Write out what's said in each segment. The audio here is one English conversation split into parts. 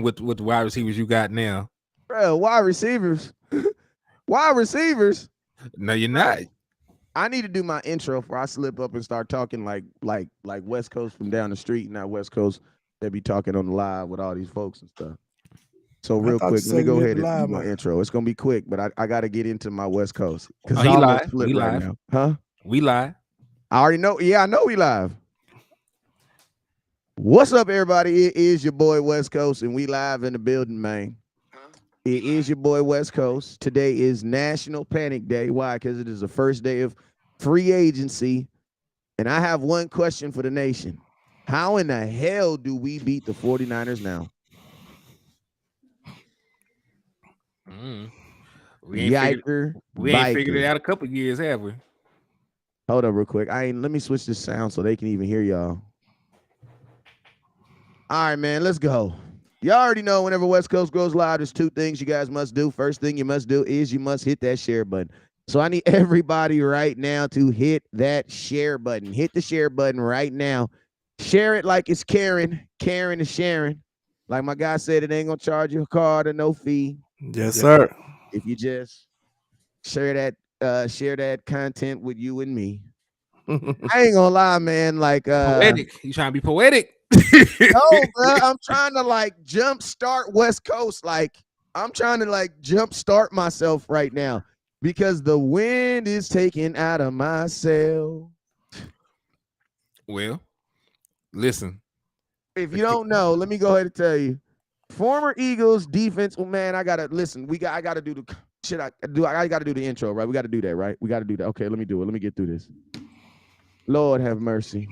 with the wide receivers you got now. Bro, wide receivers. Wide receivers. No, you're not. I need to do my intro before I slip up and start talking like West Coast from down the street, not West Coast that be talking on the live with all these folks and stuff. So real quick, let me go ahead and do my intro. It's gonna be quick, but I got to get into my West Coast because he I'm live. flip We right live. now, huh? We live. I already know. Yeah, I know we live. What's up, everybody? It is your boy West Coast, and we live in the building, man. It is your boy West Coast. Today is National Panic Day. Why? Because it is the first day of free agency. And I have one question for the nation. How in the hell do we beat the 49ers now? We ain't figured it out a couple years, have we? Hold up real quick. Let me switch this sound so they can even hear y'all. All right, man, let's go. Y'all already know whenever West Coast goes live, there's two things you guys must do. First thing you must do is you must hit that share button. So I need everybody right now to hit that share button. Hit the share button right now. Share it like it's Karen. Karen is sharing. Like my guy said, it ain't gonna charge you a card or no fee. Yes, sir. If you just share that content with you and me. I ain't gonna lie, man. Like poetic. You trying to be poetic? No, bro. I'm trying to like jumpstart West Coast. Like I'm trying to like jumpstart myself right now because the wind is taken out of my sail. Well, listen. If you don't know, let me go ahead and tell you. Former Eagles defense. Oh man, I gotta listen. I gotta do the shit. I gotta do the intro, right? We gotta do that, right? We gotta do that. Okay, let me do it. Let me get through this. Lord have mercy.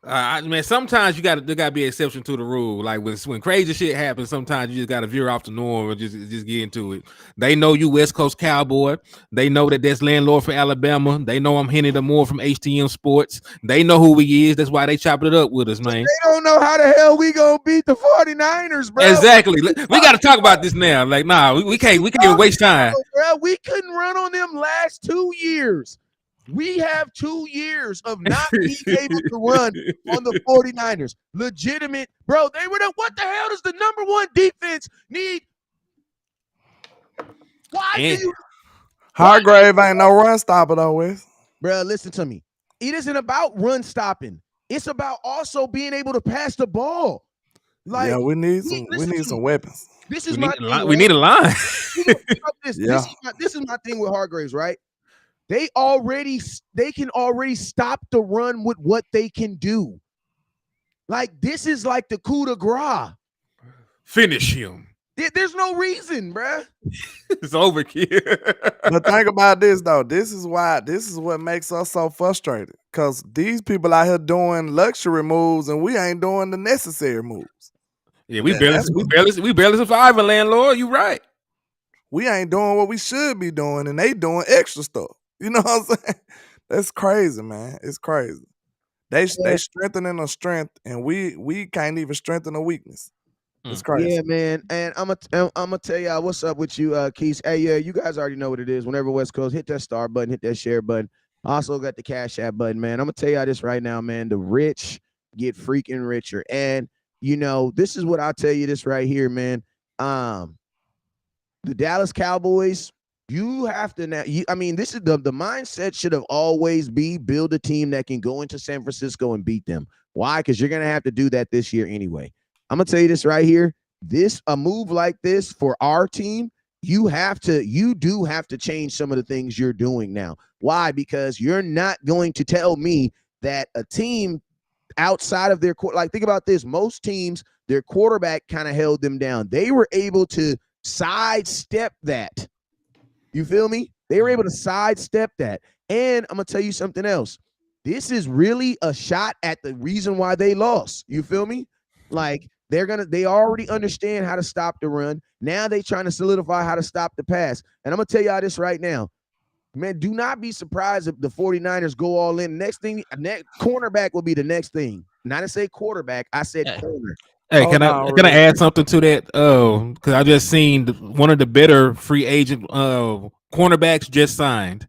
Man, sometimes there gotta be an exception to the rule. Like when crazy shit happens, sometimes you just gotta veer off the norm and just get into it. They know you West Coast Cowboy. They know that's LandLord for Alabama. They know I'm Henny the Moore from HTM Sports. They know who we is. That's why they chopping it up with us, man. They don't know how the hell we gonna beat the 49ers, bro. Exactly. We gotta talk about this now. Like, nah, we can't even waste time. Bro, we couldn't run on them last 2 years. We have 2 years of not being able to run on the 49ers. Legitimate, bro. They were what the hell does the number one defense need? Hargrave ain't no run stopper though, Wes. Bro, listen to me. It isn't about run stopping. It's about also being able to pass the ball. Like, yeah, we need some weapons. This is my thing. We need a line. This is my thing with Hargraves, right? They can already stop the run with what they can do. Like, this is like the coup de grace. Finish him. There's no reason, bruh. It's overkill. But think about this, though. This is what makes us so frustrated. Because these people out here doing luxury moves and we ain't doing the necessary moves. Yeah, we barely surviving, LandLord. You right. We ain't doing what we should be doing, and they doing extra stuff. You know what I'm saying? That's crazy, man. It's crazy. They strengthening a strength, and we can't even strengthen a weakness. It's crazy. Yeah, man. And I'm gonna tell y'all what's up with you, Keys. Hey, yeah, you guys already know what it is. Whenever West Coast, hit that star button, hit that share button. Also got the CashApp button, man. I'm gonna tell y'all this right now, man. The rich get freaking richer, and you know this is what I'll tell you this right here, man. The Dallas Cowboys. You have to now. This is the mindset should have always be build a team that can go into San Francisco and beat them. Why? Because you're gonna have to do that this year anyway. I'm gonna tell you this right here. A move like this for our team, you do have to change some of the things you're doing now. Why? Because you're not going to tell me that a team outside of their think about this. Most teams, their quarterback kind of held them down. They were able to sidestep that. You feel me? They were able to sidestep that. And I'm going to tell you something else. This is really a shot at the reason why they lost. You feel me? Like they already understand how to stop the run. Now they trying to solidify how to stop the pass. And I'm going to tell y'all this right now. Man, do not be surprised if the 49ers go all in. Next cornerback will be the next thing. Not to say quarterback, I said corner. Hey, can I add something to that? Because I just seen one of the better free agent cornerbacks just signed.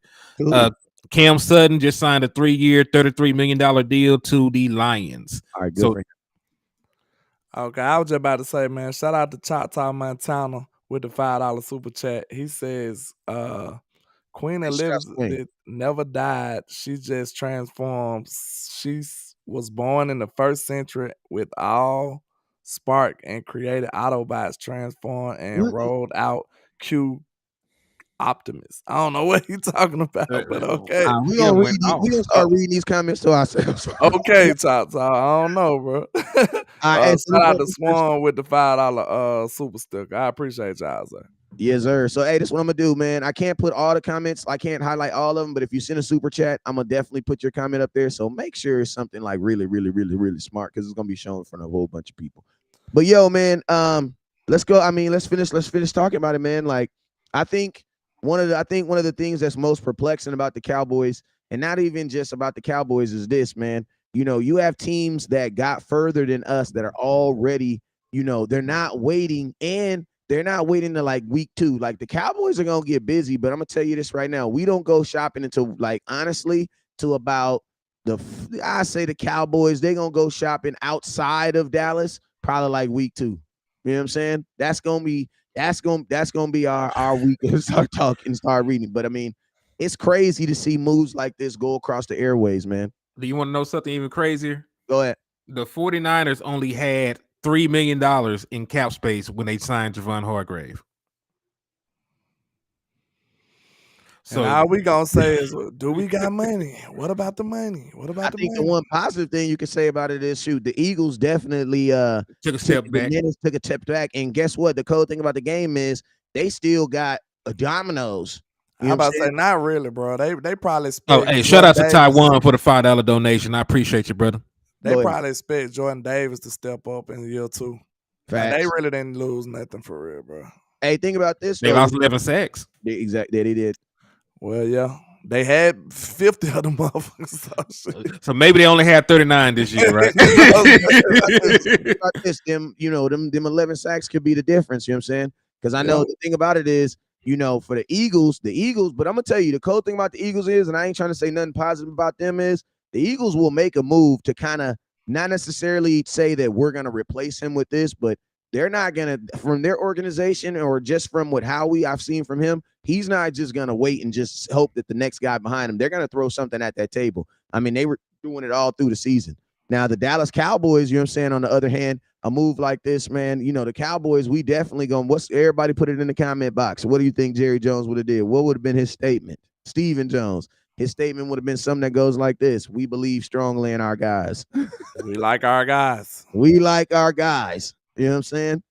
Cam Sutton just signed a 3-year, $33 million deal to the Lions. All right, good. Okay, I was just about to say, man, shout out to Choctaw Montana with the $5 super chat. He says, Queen Hey, shout out to Wayne. Elizabeth never died. She just transformed. She was born in the 1st century with all spark and created Autobots, transformed and rolled out Q Optimus. I don't know what he's talking about, but okay. We He gonna done read. went We off. gonna start reading these comments to ourselves. Okay, Choctaw. I don't know, bro. Hey, so Shout out to Swan with the $5 super sticker. I appreciate y'all, sir. yes, sir. So, hey, this is what I'm gonna do, man. I can't put all the comments. I can't highlight all of them, but if you send a super chat, I'm gonna definitely put your comment up there. So make sure it's something like really, really, really, really smart because it's gonna be shown in front of a whole bunch of people. But yo, man, let's go. I mean, let's finish talking about it, man. Like, I think one of the things that's most perplexing about the Cowboys, and not even just about the Cowboys, is this, man. You know, you have teams that got further than us that are already, you know, they're not waiting to like week 2. Like the Cowboys are gonna get busy, but I'm gonna tell you this right now: we don't go shopping until, like, honestly, to about I say the Cowboys, they're gonna go shopping outside of Dallas probably like week 2. You know what I'm saying? That's gonna be our week to start talking, start reading. But I mean, it's crazy to see moves like this go across the airways, man. Do you want to know something even crazier? Go ahead. The 49ers only had $3 million in cap space when they signed Javon Hargrave. So and all we gonna say is, do we got money? What about the money? What about I think the one positive thing you can say about it is, shoot, the Eagles definitely took a step back. Took a step back, and guess what? The cool thing about the game is they still got dominoes. I'm about to say, not really, bro. They probably expect. Oh, hey, shout out to Taiwan for the $5 donation. I appreciate you, brother. They probably expect Jordan Davis to step up in year 2. Like, they really didn't lose nothing for real, bro. Hey, think about this. They lost 11 sacks. Exactly, they did. Well, yeah. They had 50 of them motherfuckers. So maybe they only had 39 this year, right? them 11 sacks could be the difference. You know what I'm saying? Because I know the thing about it is, you know, for the Eagles, but I'm gonna tell you the cool thing about the Eagles is, and I ain't trying to say nothing positive about them, is the Eagles will make a move to kind of not necessarily say that we're gonna replace him with this, but they're not gonna, from their organization or just from what I've seen from him, he's not just gonna wait and just hope that the next guy behind him, they're gonna throw something at that table. I mean, they were doing it all through the season. Now the Dallas Cowboys, you know what I'm saying, on the other hand, a move like this, man, you know, the Cowboys, we definitely everybody put it in the comment box. What do you think Jerry Jones would have did? What would have been his statement? Stephen Jones. His statement would have been something that goes like this: we believe strongly in our guys. We like our guys. We like our guys. You know what I'm saying?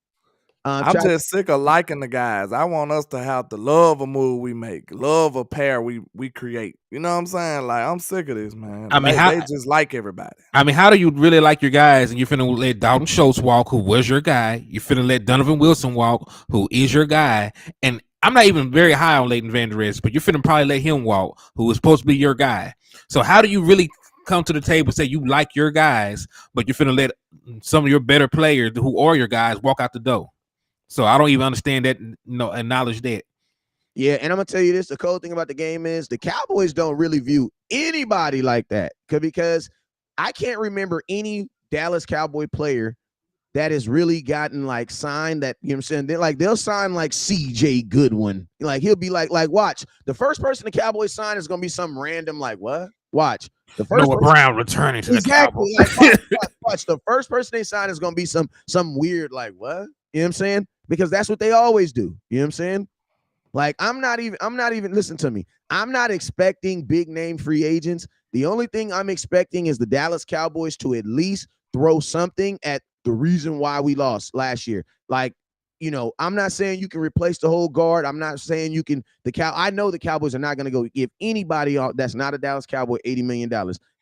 I'm just sick of liking the guys. I want us to have to love a move we make, love a pair we create. You know what I'm saying? Like, I'm sick of this, man. I mean, they just like everybody. I mean, how do you really like your guys and you're finna let Dalton Schultz walk, who was your guy? You're finna let Donovan Wilson walk, who is your guy. And I'm not even very high on Leighton Vander Esch, but you're finna probably let him walk, who is supposed to be your guy. So how do you really come to the table and say you like your guys, but you're finna let some of your better players who are your guys walk out the door? So I don't even understand that, acknowledge that. Yeah, and I'm gonna tell you this: the cool thing about the game is the Cowboys don't really view anybody like that, because I can't remember any Dallas Cowboy player that has really gotten like signed that, you know what I'm saying? They'll sign like CJ Goodwin. Like he'll be like watch, the first person the Cowboys sign is gonna be some random, like, what? Watch. The first Noah Brown returning to the Cowboys. Like, watch. The first person they sign is gonna be some weird, like, what? You know what I'm saying? Because that's what they always do. You know what I'm saying? Like, I'm not even, listen to me. I'm not expecting big name free agents. The only thing I'm expecting is the Dallas Cowboys to at least throw something at the reason why we lost last year. Like, you know, I'm not saying you can replace the whole guard. I'm not saying you can, I know the Cowboys are not going to go give anybody that's not a Dallas Cowboy $80 million.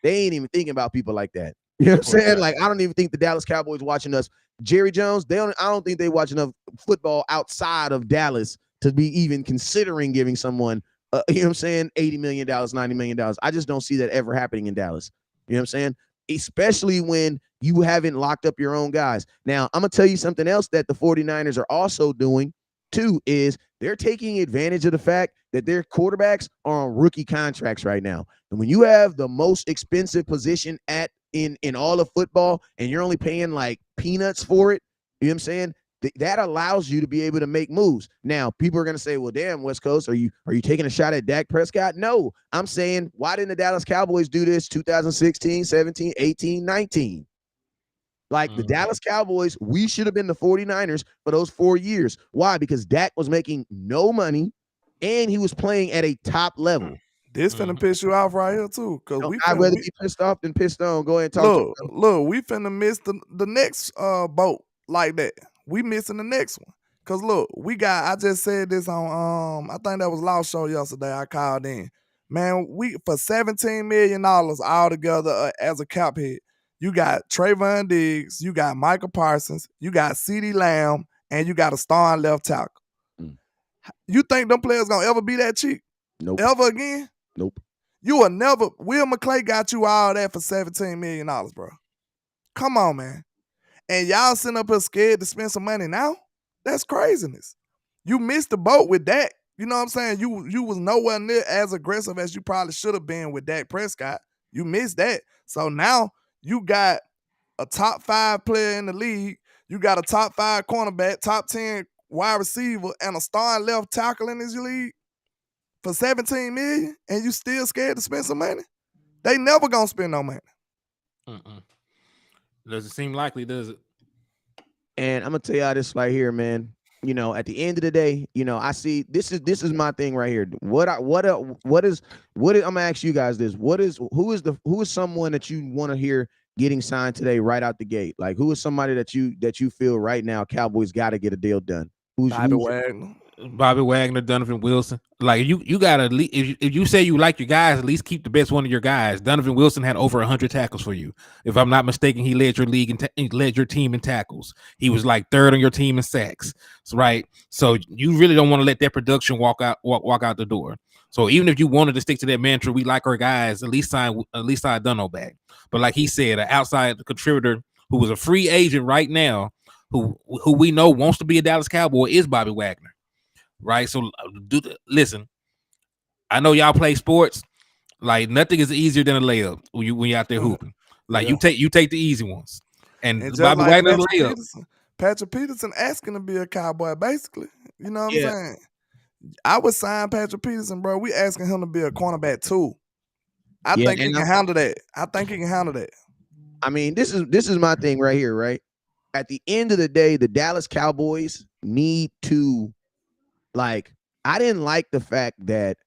They ain't even thinking about people like that. You know what I'm saying? Like, I don't even think the Dallas Cowboys watching us. Jerry Jones, I don't think they watch enough football outside of Dallas to be even considering giving someone, you know what I'm saying, $80 million, $90 million. I just don't see that ever happening in Dallas. You know what I'm saying? Especially when you haven't locked up your own guys. Now, I'm going to tell you something else that the 49ers are also doing, too, is they're taking advantage of the fact that their quarterbacks are on rookie contracts right now. And when you have the most expensive position at in all of football, and you're only paying like peanuts for it. You know what I'm saying? That allows you to be able to make moves. Now, people are going to say, well, damn, West Coast, are you taking a shot at Dak Prescott? No, I'm saying, why didn't the Dallas Cowboys do this 2016, 17, 18, 19? Like the Dallas Cowboys, we should have been the 49ers for those 4 years. Why? Because Dak was making no money and he was playing at a top level. This finna piss you off right here too, because I'd rather be pissed off than pissed on. Go ahead and talk to me. Look, we finna miss the next boat like that. We missing the next one. Cause look, I just said this on I think that was Lost Show yesterday. I called in. Man, we for $17 million all together as a cap hit. You got Trayvon Diggs, you got Michael Parsons, you got CeeDee Lamb, and you got a starting left tackle. You think them players gonna ever be that cheap? Nope. Ever again? Nope. You will never. Will McClay got you all that for $17 million, bro. Come on, man. And y'all sitting up here scared to spend some money now? That's craziness. You missed the boat with Dak. You know what I'm saying? You was nowhere near as aggressive as you probably should have been with Dak Prescott. You missed that. So now you got a top 5 player in the league. You got a top 5 cornerback, top 10 wide receiver, and a starting left tackle in this league for $17 million, and you still scared to spend some money? They never gonna spend no money. Does it seem likely? Does it? And I'm gonna tell y'all this right here, man. You know, at the end of the day, you know, I see this is my thing right here. I'm gonna ask you guys this. Who is someone that you want to hear getting signed today right out the gate? Like, who is somebody that you feel right now Cowboys got to get a deal done? Bobby Wagner, Donovan Wilson. Like you gotta, if you say you like your guys, at least keep the best one of your guys. Donovan Wilson had over 100 tackles for you. If I'm not mistaken, he led your league and led your team in tackles. He was like 3rd on your team in sacks. Right. So you really don't want to let that production walk out the door. So even if you wanted to stick to that mantra, we like our guys, at least sign Dunno back. But like he said, an outside contributor who was a free agent right now, who we know wants to be a Dallas Cowboy, is Bobby Wagner. Right. So listen, I know y'all play sports. Like, nothing is easier than a layup when you're out there hooping. Like, you take the easy ones. And Bobby like Wagner's layup. Patrick Peterson asking to be a Cowboy, basically. You know what I'm saying? I would sign Patrick Peterson, bro. We asking him to be a cornerback too. I think he can handle that. I mean, this is my thing right here, right? At the end of the day, the Dallas Cowboys need to, like, I didn't like the fact that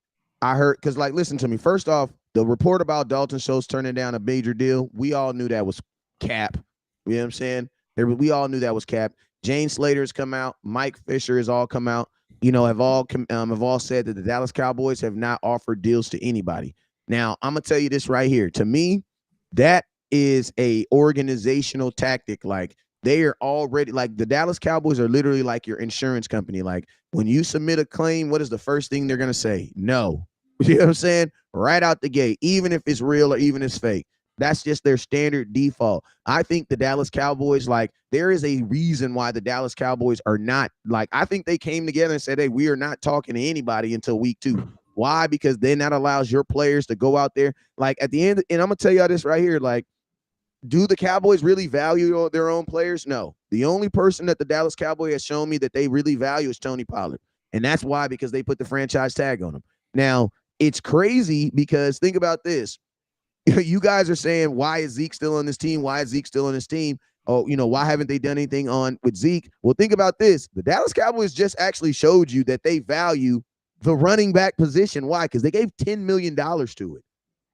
I heard, because, like, listen to me. First off, the report about Dalton Schultz turning down a major deal, we all knew that was cap. You know what I'm saying? We all knew that was cap. Jane Slater's come out. Mike Fisher has all come out. You know, have all said that the Dallas Cowboys have not offered deals to anybody. Now, I'm going to tell you this right here. To me, that is a organizational tactic. Like, they are already, like, the Dallas Cowboys are literally like your insurance company. Like, when you submit a claim, what is the first thing they're going to say? No. You know what I'm saying? Right out the gate, even if it's real or even if it's fake. That's just their standard default. I think the Dallas Cowboys, like, there is a reason why the Dallas Cowboys are not, like, I think they came together and said, hey, we are not talking to anybody until week 2. Why? Because then that allows your players to go out there. Like, at the end, and I'm going to tell y'all this right here, like, do the Cowboys really value their own players? No. The only person that the Dallas Cowboys has shown me that they really value is Tony Pollard. And that's why, because they put the franchise tag on him. Now, it's crazy because think about this. You guys are saying, why is Zeke still on this team? Why is Zeke still on this team? Oh, you know, why haven't they done anything with Zeke? Well, think about this. The Dallas Cowboys just actually showed you that they value the running back position. Why? Because they gave $10 million to it. You know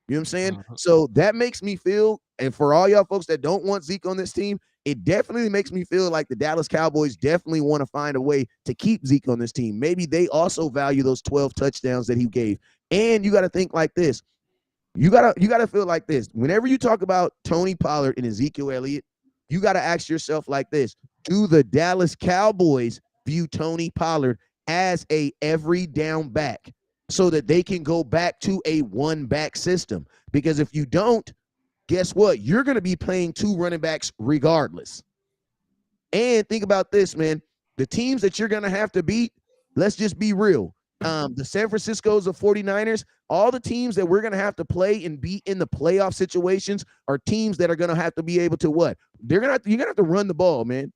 what I'm saying? So that makes me feel, and for all y'all folks that don't want Zeke on this team, it definitely makes me feel like the Dallas Cowboys definitely want to find a way to keep Zeke on this team. Maybe they also value those 12 touchdowns that he gave. And you got to think like this. You gotta feel like this. Whenever you talk about Tony Pollard and Ezekiel Elliott, you got to ask yourself like this. Do the Dallas Cowboys view Tony Pollard as a every down back so that they can go back to a one-back system? Because if you don't, guess what? You're going to be playing 2 running backs regardless. And think about this, man. The teams that you're going to have to beat, let's just be real. the San Francisco's of 49ers, all the teams that we're going to have to play and be in the playoff situations are teams that are going to have to be able to what? You're going to have to run the ball, man.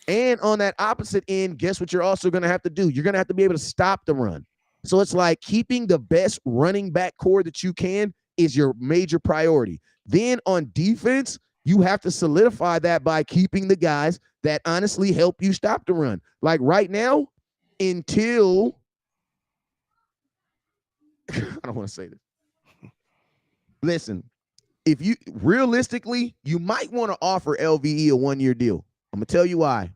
And on that opposite end, guess what you're also going to have to do? You're going to have to be able to stop the run. So it's like keeping the best running back core that you can is your major priority. Then on defense, you have to solidify that by keeping the guys that honestly help you stop the run. Like right now, until I don't want to say this. Listen, if you realistically, you might want to offer LVE a 1-year deal. I'm gonna tell you why.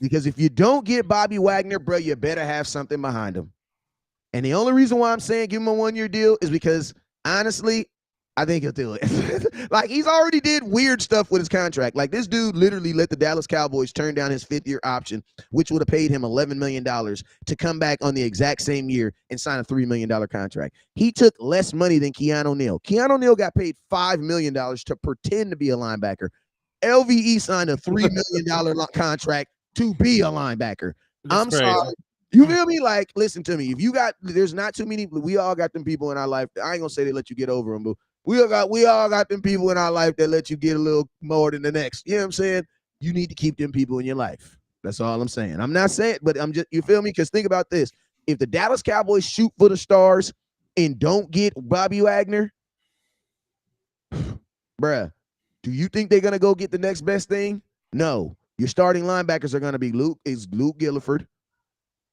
Because if you don't get Bobby Wagner, bro, you better have something behind him. And the only reason why I'm saying give him a 1-year deal is because honestly, I think he'll do it. Like he's already did weird stuff with his contract. Like this dude literally let the Dallas Cowboys turn down his 5th-year option, which would have paid him $11 million to come back on the exact same year and sign a $3 million contract. He took less money than Keanu Neal. Keanu Neal got paid $5 million to pretend to be a linebacker. LVE signed a $3 million contract to be a linebacker. I'm sorry. You feel me? Like, listen to me. If you got, there's not too many. We all got them people in our life. I ain't gonna say they let you get over them, but we all got them people in our life that let you get a little more than the next. You know what I'm saying? You need to keep them people in your life. That's all I'm saying. I'm not saying, but I'm just, you feel me? Because think about this. If the Dallas Cowboys shoot for the stars and don't get Bobby Wagner, bruh, do you think they're gonna go get the next best thing? No. Your starting linebackers are gonna be Luke Gilliford.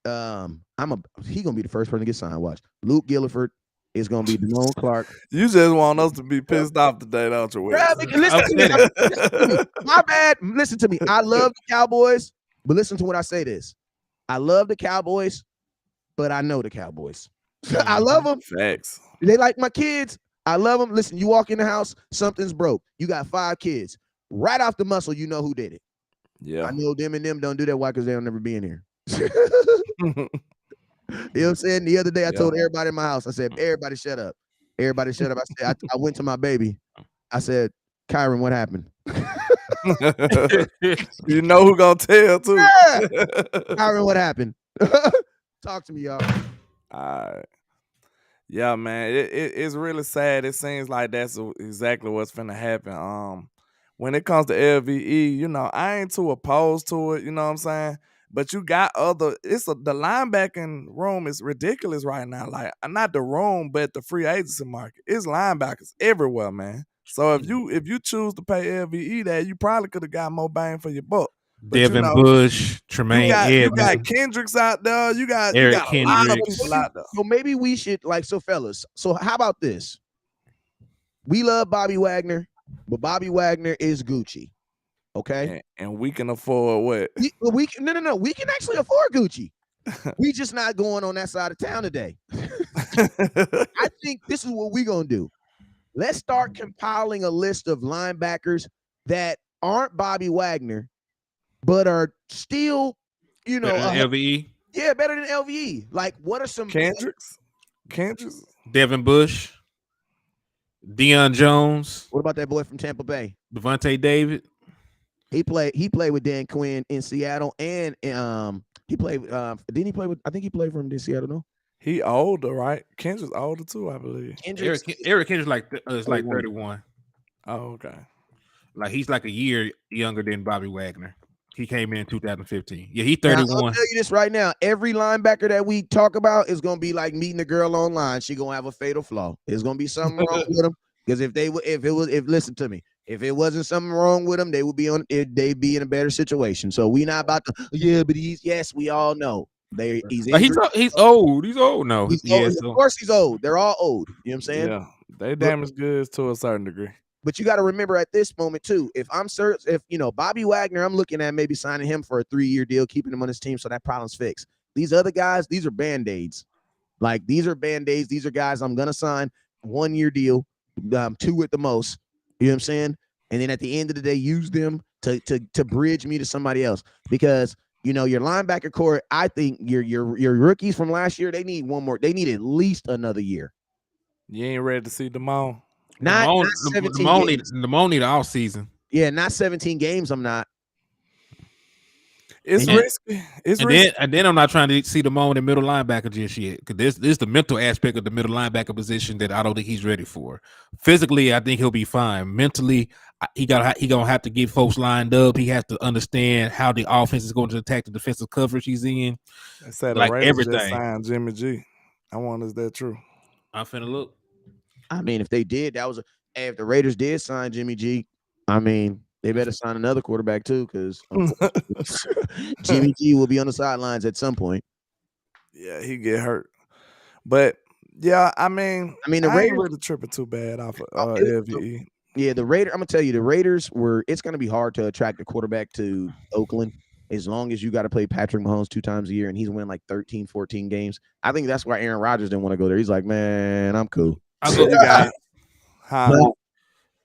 He gonna be the first person to get signed. Watch. Luke Gilliford is gonna be Damone Clark. You just want us to be pissed off today, don't you? Listen to me. My bad. Listen to me. I love the Cowboys, but listen to when I say this. I love the Cowboys, but I know the Cowboys. I love them. Facts. They like my kids. I love them. Listen, you walk in the house, something's broke. You got 5 kids. Right off the muscle, you know who did it. Yeah. I know them and them don't do that. Why? Because they'll never be in here. You know what I'm saying? The other day, I told everybody in my house, I said, everybody shut up. Everybody shut up. I said, I went to my baby. I said, Kyron, what happened? You know who gonna tell, too. Yeah. Kyron, what happened? Talk to me, y'all. All right. Yeah, man, it's really sad. It seems like that's exactly what's finna happen. When it comes to LVE, you know, I ain't too opposed to it, you know what I'm saying? But you got the linebacking room is ridiculous right now. Like, not the room, but the free agency market. It's linebackers everywhere, man. So if you choose to pay LVE that, you probably could have got more bang for your buck. But Devin Bush, Tremaine Edmonds. You got Kendricks out there. You got a lot of people out there. So maybe we should, fellas. So how about this? We love Bobby Wagner, but Bobby Wagner is Gucci. Okay. And we can afford what? We can actually afford Gucci. We just not going on that side of town today. I think this is what we're gonna do. Let's start compiling a list of linebackers that aren't Bobby Wagner, but are still, you know, LVE. Yeah, better than LVE. Like, what are some Kendricks? Devin Bush, Deion Jones. What about that boy from Tampa Bay? Devontae David. He played with Dan Quinn in Seattle, and he played. Didn't he play with? I think he played for him in Seattle. No, he older, right? Kendrick's older too, I believe. Eric Kendrick's is like 31. Oh, okay. Like he's like a year younger than Bobby Wagner. He came in 2015. Yeah, he's 31. Now, I'll tell you this right now. Every linebacker that we talk about is going to be like meeting a girl online. She's going to have a fatal flaw. There's going to be something wrong with them. Because listen to me, if it wasn't something wrong with them, they'd be in a better situation. So we not about to, but we all know. He's old. He's old. No. Of course he's old. They're all old. You know what I'm saying? Yeah. They damage goods to a certain degree. But you got to remember at this moment too, if Bobby Wagner, I'm looking at maybe signing him for a 3-year deal, keeping him on his team so that problem's fixed. These other guys, these are Band-Aids. Like these are Band-Aids. These are guys I'm gonna sign 1-year deal, 2 at the most. You know what I'm saying? And then at the end of the day, use them to bridge me to somebody else. Because your linebacker core, I think your rookies from last year, they need one more. They need at least another year. You ain't ready to see Damone? Not 17 games. Damone need the off season. Yeah, not 17 games. I'm not. It's risky. It's risky. And then I'm not trying to see the moment in middle linebacker just yet, because this is the mental aspect of the middle linebacker position that I don't think he's ready for. Physically, I think he'll be fine. Mentally, he gonna have to get folks lined up. He has to understand how the offense is going to attack the defensive coverage he's in. They said like the Raiders just everything. signed Jimmy G. I wonder, is that true? I'm finna look. I mean, if they did, if the Raiders did sign Jimmy G, I mean, they better sign another quarterback too, because Jimmy G will be on the sidelines at some point. Yeah, he get hurt. But yeah, I mean the I Raiders ain't really tripping too bad off of LVE. Yeah, the Raiders. I'm gonna tell you, the Raiders it's gonna be hard to attract a quarterback to Oakland as long as you got to play Patrick Mahomes 2 times a year and he's winning like 13, 14 games. I think that's why Aaron Rodgers didn't want to go there. He's like, man, I'm cool. I'll go.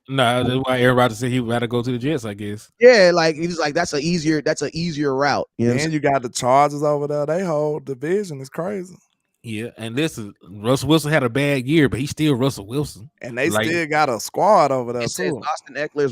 No, that's why Aaron Rodgers said he would rather go to the Jets, I guess. Yeah, like he's like that's an easier route. You know, and you got the Chargers over there. They whole division is crazy. Yeah, and listen, Russell Wilson had a bad year, but he's still Russell Wilson, and they still got a squad over there too. Austin Eckler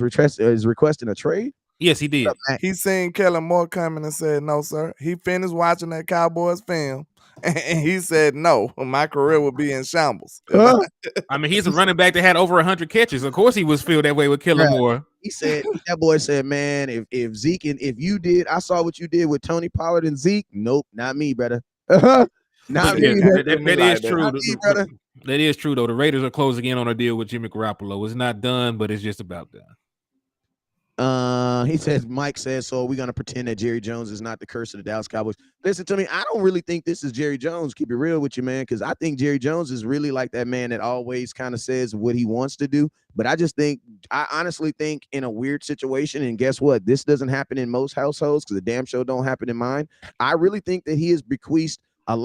is requesting a trade. Yes, he did. He seen Kellen Moore coming and said, "No, sir." He finished watching that Cowboys film, and he said, "No, my career would be in shambles." I mean, he's a running back that had over 100 catches. Of course, he was feel that way with Kellen Moore. He said, "That boy said, man, if Zeke and if you did, I saw what you did with Tony Pollard and Zeke. Nope, not me, brother. Not me. That is true. That is true, though. The Raiders are closing in on a deal with Jimmy Garoppolo. It's not done, but it's just about done." He says, Mike says, so we're going to pretend that Jerry Jones is not the curse of the Dallas Cowboys. Listen to me. I don't really think this is Jerry Jones. Keep it real with you, man, because I think Jerry Jones is really like that man that always kind of says what he wants to do. But I honestly think in a weird situation, and guess what? This doesn't happen in most households because the damn show don't happen in mine. I really think that he has bequeathed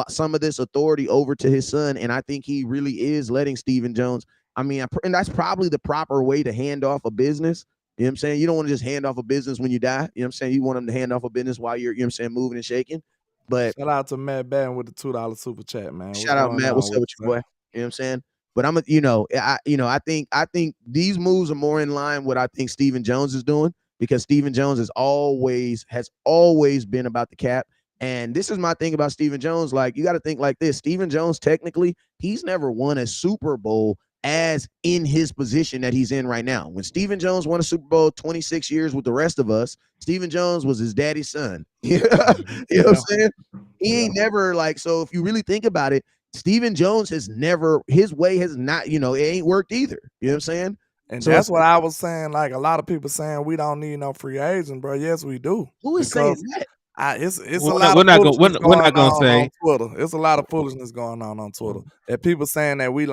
some of this authority over to his son, and I think he really is letting Stephen Jones. I mean, and that's probably the proper way to hand off a business. You know what I'm saying? You don't want to just hand off a business when you die. You know what I'm saying? You want them to hand off a business while you're, you know what I'm saying, moving and shaking. But shout out to Matt Batten with the $2 super chat, man. Shout out, Matt. What's up with you, boy? You know what I'm saying? But I think these moves are more in line with what I think Stephen Jones is doing, because Stephen Jones has always been about the cap. And this is my thing about Stephen Jones. Like, you got to think like this. Stephen Jones, technically, he's never won a Super Bowl as in his position that he's in right now. When Stephen Jones won a Super Bowl 26 years with the rest of us, Stephen Jones was his daddy's son. You know what I'm saying? He ain't never so if you really think about it, Stephen Jones his way has not, it ain't worked either. You know what I'm saying? And so that's what I was saying. Like, a lot of people saying we don't need no free agent, bro. Yes, we do. Who is saying that? It's a lot of foolishness going on on Twitter. It's a lot of foolishness going on Twitter. That people saying that we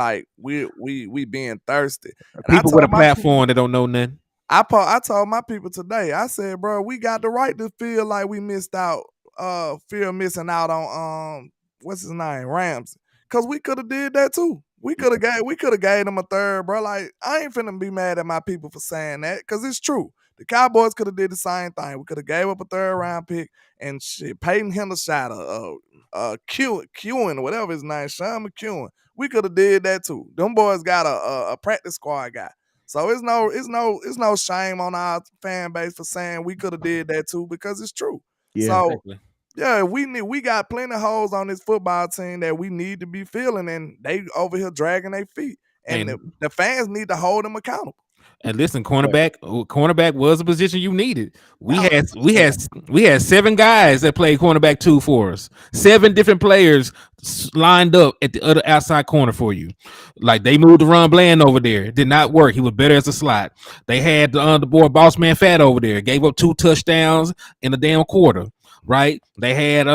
being thirsty. People with a platform that don't know nothing. I told my people today, I said, bro, we got the right to feel like we missing out on what's his name, Ramsey. Cause we could have did that too. We could have gave them a third, bro. Like, I ain't finna be mad at my people for saying that, because it's true. The Cowboys could have did the same thing. We could have gave up a third round pick and shit. Peyton Hendershot, Kewen, whatever his name, Sean McEwen. We could have did that too. Them boys got a practice squad guy. So it's no shame on our fan base for saying we could have did that too, because it's true. Yeah, so exactly. Yeah, we got plenty of holes on this football team that we need to be filling, and they over here dragging their feet. And the fans need to hold them accountable. And listen, cornerback was a position you needed. We had 7 guys that played cornerback 2 for us. 7 different players lined up at the other outside corner for you. Like, they moved to Ron Bland over there. It did not work. He was better as a slot. They had the boy Boss Man Fat over there. Gave up 2 touchdowns in a damn quarter. Right? They had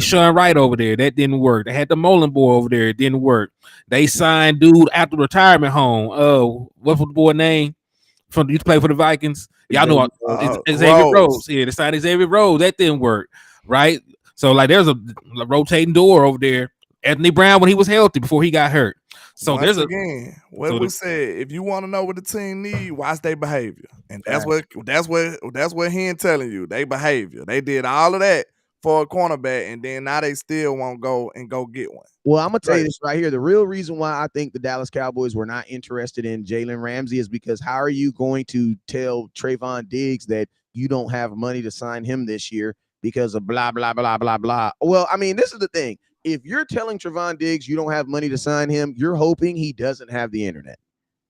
Sean Wright over there. That didn't work. They had the Mullen boy over there. It didn't work. They signed dude after retirement home. What's the boy name? Used to play for the Vikings. Y'all know Xavier Rhodes. Yeah, they signed Xavier Rhodes. That didn't work. Right? So, like, there's a rotating door over there. Anthony Brown when he was healthy before he got hurt. So we said, if you want to know what the team need, watch their behavior, and that's what he ain't telling you. They behavior. They did all of that for a cornerback, and then now they still won't go get one. Well, I'm gonna tell you this right here. The real reason why I think the Dallas Cowboys were not interested in Jalen Ramsey is because how are you going to tell Trayvon Diggs that you don't have money to sign him this year? because of blah, blah, blah, blah, blah. Well, I mean, this is the thing. If you're telling Trevon Diggs you don't have money to sign him, you're hoping he doesn't have the internet.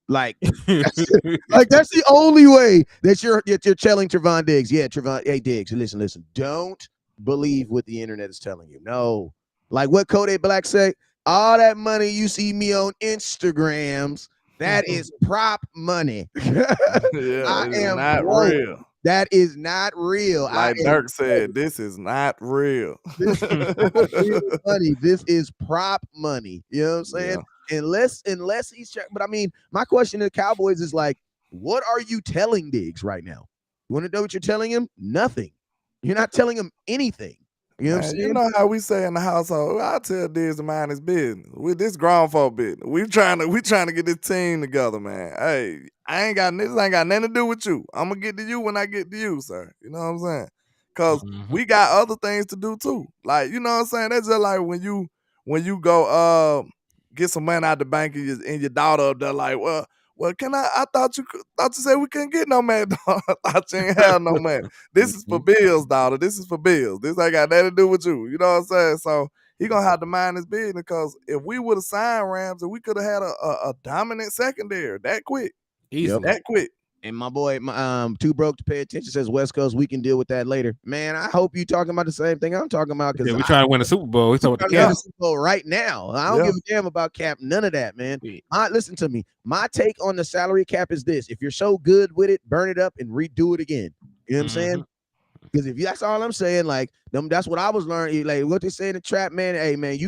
Like, that's the only way that you're telling Trevon Diggs. Yeah, Trevon, hey Diggs, listen. Don't believe what the internet is telling you. No. Like what Kodak Black say, all that money you see me on Instagrams, that is prop money. I am not broke. real. That is not real. Like Dirk said, this is not real. This is not real money. This is prop money. You know what I'm saying? Yeah. Unless he's check. But I mean, my question to the Cowboys is like, what are you telling Diggs right now? You want to know what you're telling him? Nothing. You're not telling him anything. You know what I'm saying? You know how we say in the household, I tell Diggs to mind his business. With this grown folk business. We trying to get this team together, man. Hey, this ain't got nothing to do with you. I'm gonna get to you when I get to you, sir. You know what I'm saying? Cause we got other things to do too. Like, you know what I'm saying? That's just like when you go get some money out the bank and your daughter up there like, well, can I thought you said we couldn't get no man. I thought you ain't have no man. This is for bills, daughter. This is for bills. This ain't got nothing to do with you. You know what I'm saying? So he gonna have to mind his business because if we would have signed Ramsey, we could have had a dominant secondary that quick. Easily. That quick. And my boy, too broke to pay attention, says West Coast, we can deal with that later. Man, I hope you talking about the same thing I'm talking about. Because we're trying to win a Super Bowl. We're talking about the Cap. Super Bowl right now. I don't give a damn about cap. None of that, man. Listen to me. My take on the salary cap is this. If you're so good with it, burn it up and redo it again. You know what I'm saying? Because if that's all I'm saying, like that's what I was learning. Like what they say in the trap, man. Hey, man,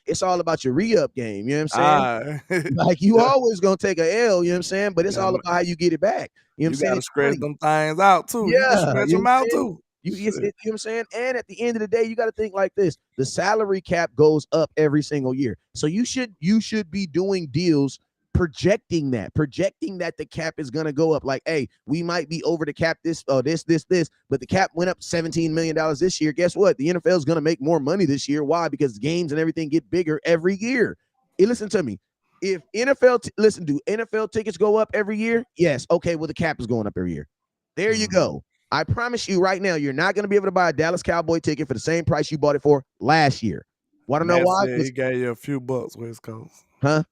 it's all about your re-up game. You know what I'm saying? Like you always gonna take a L. You know what I'm saying? But it's all about how you get it back. You know what I'm saying? You gotta stretch them things out too. Yeah, you can stretch them out too. You know what I'm saying? And at the end of the day, you got to think like this: the salary cap goes up every single year. So you should be doing deals projecting that the cap is going to go up. Like, hey, we might be over the cap this, but the cap went up $17 million this year. Guess what? The NFL is going to make more money this year. Why? Because games and everything get bigger every year. Hey, listen to me. If do NFL tickets go up every year? Yes. Okay. Well, the cap is going up every year. There you go. I promise you right now, you're not going to be able to buy a Dallas Cowboy ticket for the same price you bought it for last year. Want to know why? He gave you a few bucks, West Coast. Huh?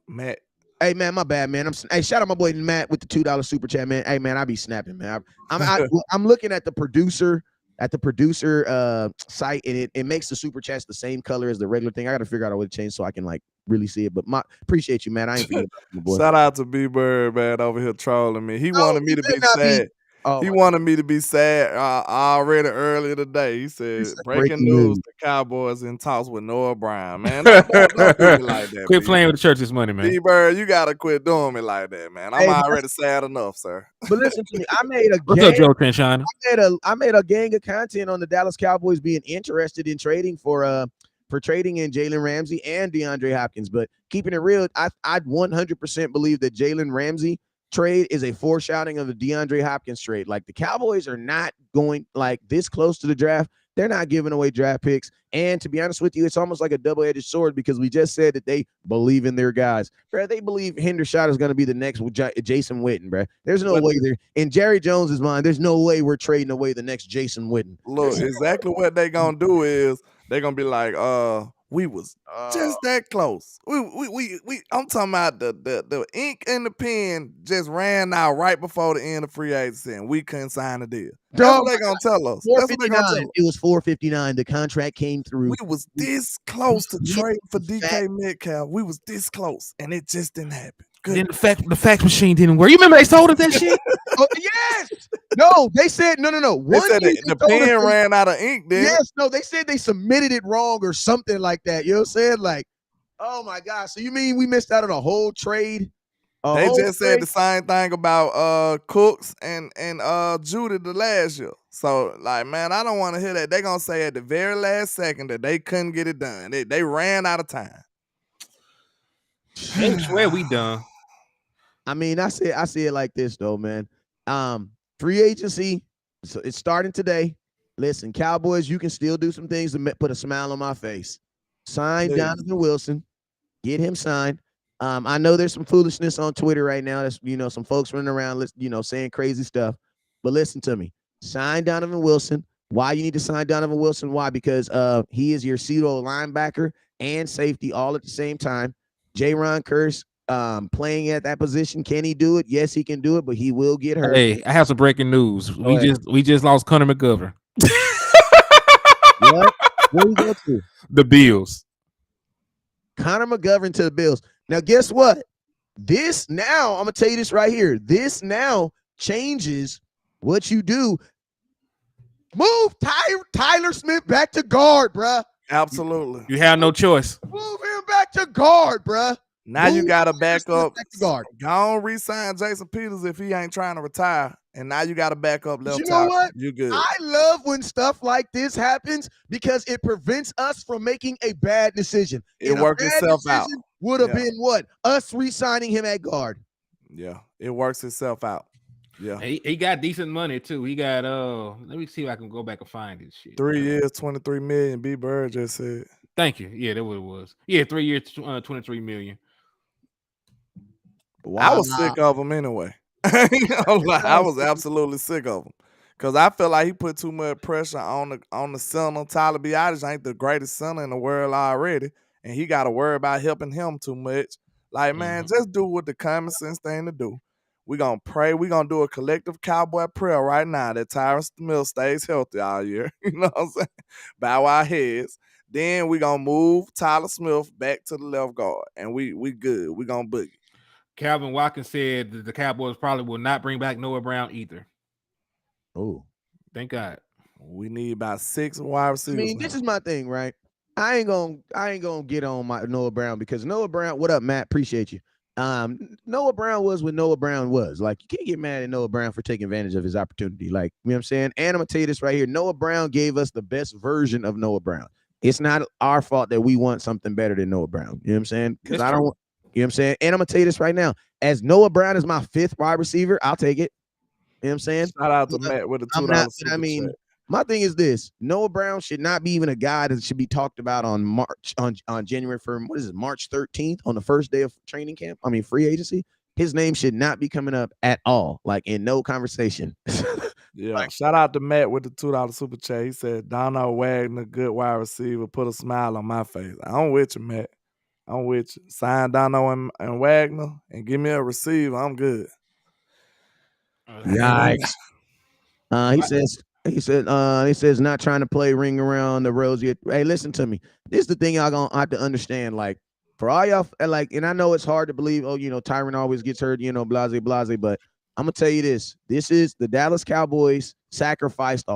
Matt. Hey, man, my bad, man. Shout out my boy Matt with the $2 super chat, man. Hey, man, I be snapping, man. I'm looking at the producer site, and it makes the super chats the same color as the regular thing. I got to figure out a way to change so I can like really see it. But appreciate you, man. I ain't forgetting about you, boy. Shout out to B-Bird, man, over here trolling me. He wanted me to be sad. He wanted me to be sad already earlier today. He said, breaking news, the Cowboys in talks with Noah Brown. Man, don't do me like that. Quit playing with the church's money, man. B-Bird, you got to quit doing me like that, man. I'm already sad enough, sir. But listen to me. I made a What's up, Joe Trenchana? I made a gang of content on the Dallas Cowboys being interested in trading for trading in Jalen Ramsey and DeAndre Hopkins. But keeping it real, I 100% believe that Jalen Ramsey trade is a foreshadowing of the DeAndre Hopkins trade. Like the Cowboys are not going like this close to the draft. They're not giving away draft picks. And to be honest with you, it's almost like a double-edged sword because we just said that they believe in their guys. Bro, they believe Hendershot is going to be the next Jason Witten, bro. There's no way there. In Jerry Jones's mind, there's no way we're trading away the next Jason Witten. Look, exactly what they're going to do is they're going to be like, we was just that close. I'm talking about the ink and the pen just ran out right before the end of free agency, and we couldn't sign a deal. That's what they're gonna tell us. That's what they're gonna tell us. It was $4.59. The contract came through. We was this close to trade for DK Metcalf. We was this close, and it just didn't happen. Then the fax machine didn't work. You remember they sold us that shit? Oh, yes. No, they said no. They said the pen ran out of ink. Then yes, no, they said they submitted it wrong or something like that. You know what I'm saying? Like, oh my God. So you mean we missed out on a whole trade? They just said the same thing about Cooks and Judy the last year. So, like, man, I don't want to hear that. They're gonna say at the very last second that they couldn't get it done. They ran out of time. I swear we done. I mean, I see it like this though, man. Free agency, so it's starting today. Listen, Cowboys, you can still do some things to put a smile on my face. Sign Donovan Wilson, get him signed. I know there's some foolishness on Twitter right now. That's some folks running around, saying crazy stuff. But listen to me. Sign Donovan Wilson. Why you need to sign Donovan Wilson? Why? Because he is your pseudo linebacker and safety all at the same time. J-Ron Curse playing at that position. Can he do it? Yes, he can do it, but he will get hurt. Hey, I have some breaking news. We just lost Connor McGovern. What? Where you go to? The Bills. Connor McGovern to the Bills. Now, guess what? This now, I'm gonna tell you this right here. This now changes what you do. Move Tyler Smith back to guard, bruh. Absolutely. You have no choice. Move him back to guard, bruh. Now you got to back up. Guard. Go on, re-sign Jason Peters if he ain't trying to retire. And now you got to back up left You know what? You good. I love when stuff like this happens because it prevents us from making a bad decision. It worked itself out. Would have been what? Us re-signing him at guard. Yeah, it works itself out. Yeah. He got decent money too. He got let me see if I can go back and find this shit. 3 years, $23 million. B Bird just said. Thank you. Yeah, that's what it was. Yeah, 3 years, $23 million. Wow. I was sick of him anyway. I was absolutely sick of him because I feel like he put too much pressure on the center. Tyler Biadasz ain't the greatest center in the world already, and he got to worry about helping him too much. Like, man, just do what the common sense thing to do. We're going to pray. We're going to do a collective Cowboy prayer right now that Tyron Smith stays healthy all year. You know what I'm saying? Bow our heads. Then we're going to move Tyler Smith back to the left guard, and we good. We're going to boogie. Calvin Watkins said that the Cowboys probably will not bring back Noah Brown either. Oh. Thank God. We need about 6 wide receivers. I mean, this is my thing, right? I ain't gonna get on my Noah Brown because Noah Brown, what up, Matt? Appreciate you. Noah Brown was what Noah Brown was. Like, you can't get mad at Noah Brown for taking advantage of his opportunity. Like, you know what I'm saying? And I'm gonna tell you this right here. Noah Brown gave us the best version of Noah Brown. It's not our fault that we want something better than Noah Brown. You know what I'm saying? Because I don't want, you know what I'm saying? And I'm gonna tell you this right now. As Noah Brown is my 5th wide receiver, I'll take it. You know what I'm saying? Shout out to Matt with the $2 super I mean, my thing is this: Noah Brown should not be even a guy that should be talked about on January for what is it, March 13th, on the first day of training camp. I mean, free agency. His name should not be coming up at all, like in no conversation. Yeah. Like, shout out to Matt with the $2 super chat. He said, Donald Wagner, good wide receiver, put a smile on my face. I'm with you, Matt. I'm with you. Sign Donald and Wagner and give me a receiver. I'm good. Yikes. He says not trying to play ring around the rosy. Hey, listen to me. This is the thing y'all gonna have to understand. Like, for all y'all, like, and I know it's hard to believe, oh, you know, Tyron always gets hurt, you know, blase, but I'm gonna tell you this. This is the Dallas Cowboys sacrificed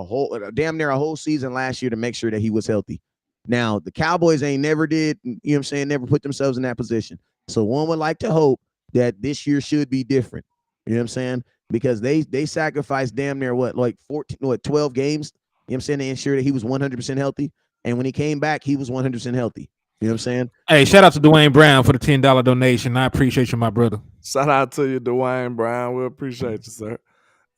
damn near a whole season last year to make sure that he was healthy. Now, the Cowboys ain't never did, you know what I'm saying, never put themselves in that position. So one would like to hope that this year should be different. You know what I'm saying? Because they sacrificed damn near 12 games. You know what I'm saying? To ensure that he was 100% healthy. And when he came back, he was 100% healthy. You know what I'm saying? Hey, shout out to Dwayne Brown for the $10 donation. I appreciate you, my brother. Shout out to you, Dwayne Brown. We appreciate you, sir.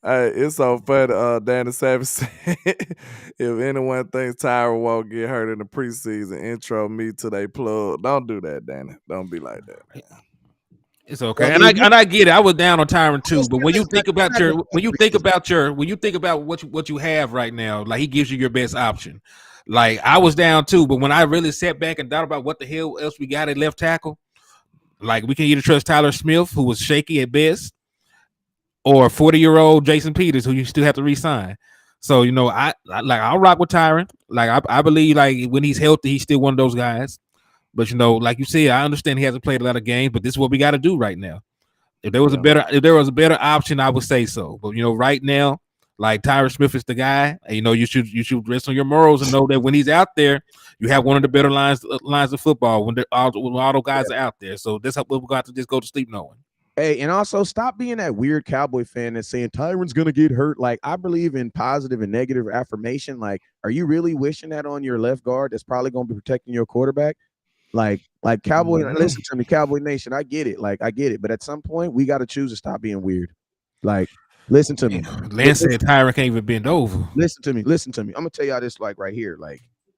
Hey, it's so funny. Danny Savage said, if anyone thinks Tyron won't get hurt in the preseason, intro me to they plug. Don't do that, Danny. Don't be like that, man. It's okay, and I get it. I was down on Tyron too, but when you think about what you have right now, like, he gives you your best option. Like, I was down too, but when I really sat back and thought about what the hell else we got at left tackle, like, we can either trust Tyler Smith, who was shaky at best, or 40-year-old Jason Peters, who you still have to re-sign. So, you know, I'll rock with Tyron. Like, I believe, like, when he's healthy, he's still one of those guys. But, you know, like you said, I understand he hasn't played a lot of games, but this is what we got to do right now. If there was a better option, I would say so. But, you know, right now, like, Tyron Smith is the guy. And, you know, you should rest on your morals and know that when he's out there, you have one of the better lines of football when all those guys are out there. So that's how we've got to just go to sleep knowing. Hey, and also stop being that weird Cowboy fan that's saying Tyron's gonna get hurt. Like, I believe in positive and negative affirmation. Like, are you really wishing that on your left guard that's probably gonna be protecting your quarterback? Like Cowboy, listen to me, Cowboy Nation. I get it. Like, I get it. But at some point, we got to choose to stop being weird. Like, listen to me. Lance said Tyron can't even bend over. Listen to me. I'm gonna tell y'all this, like, right here.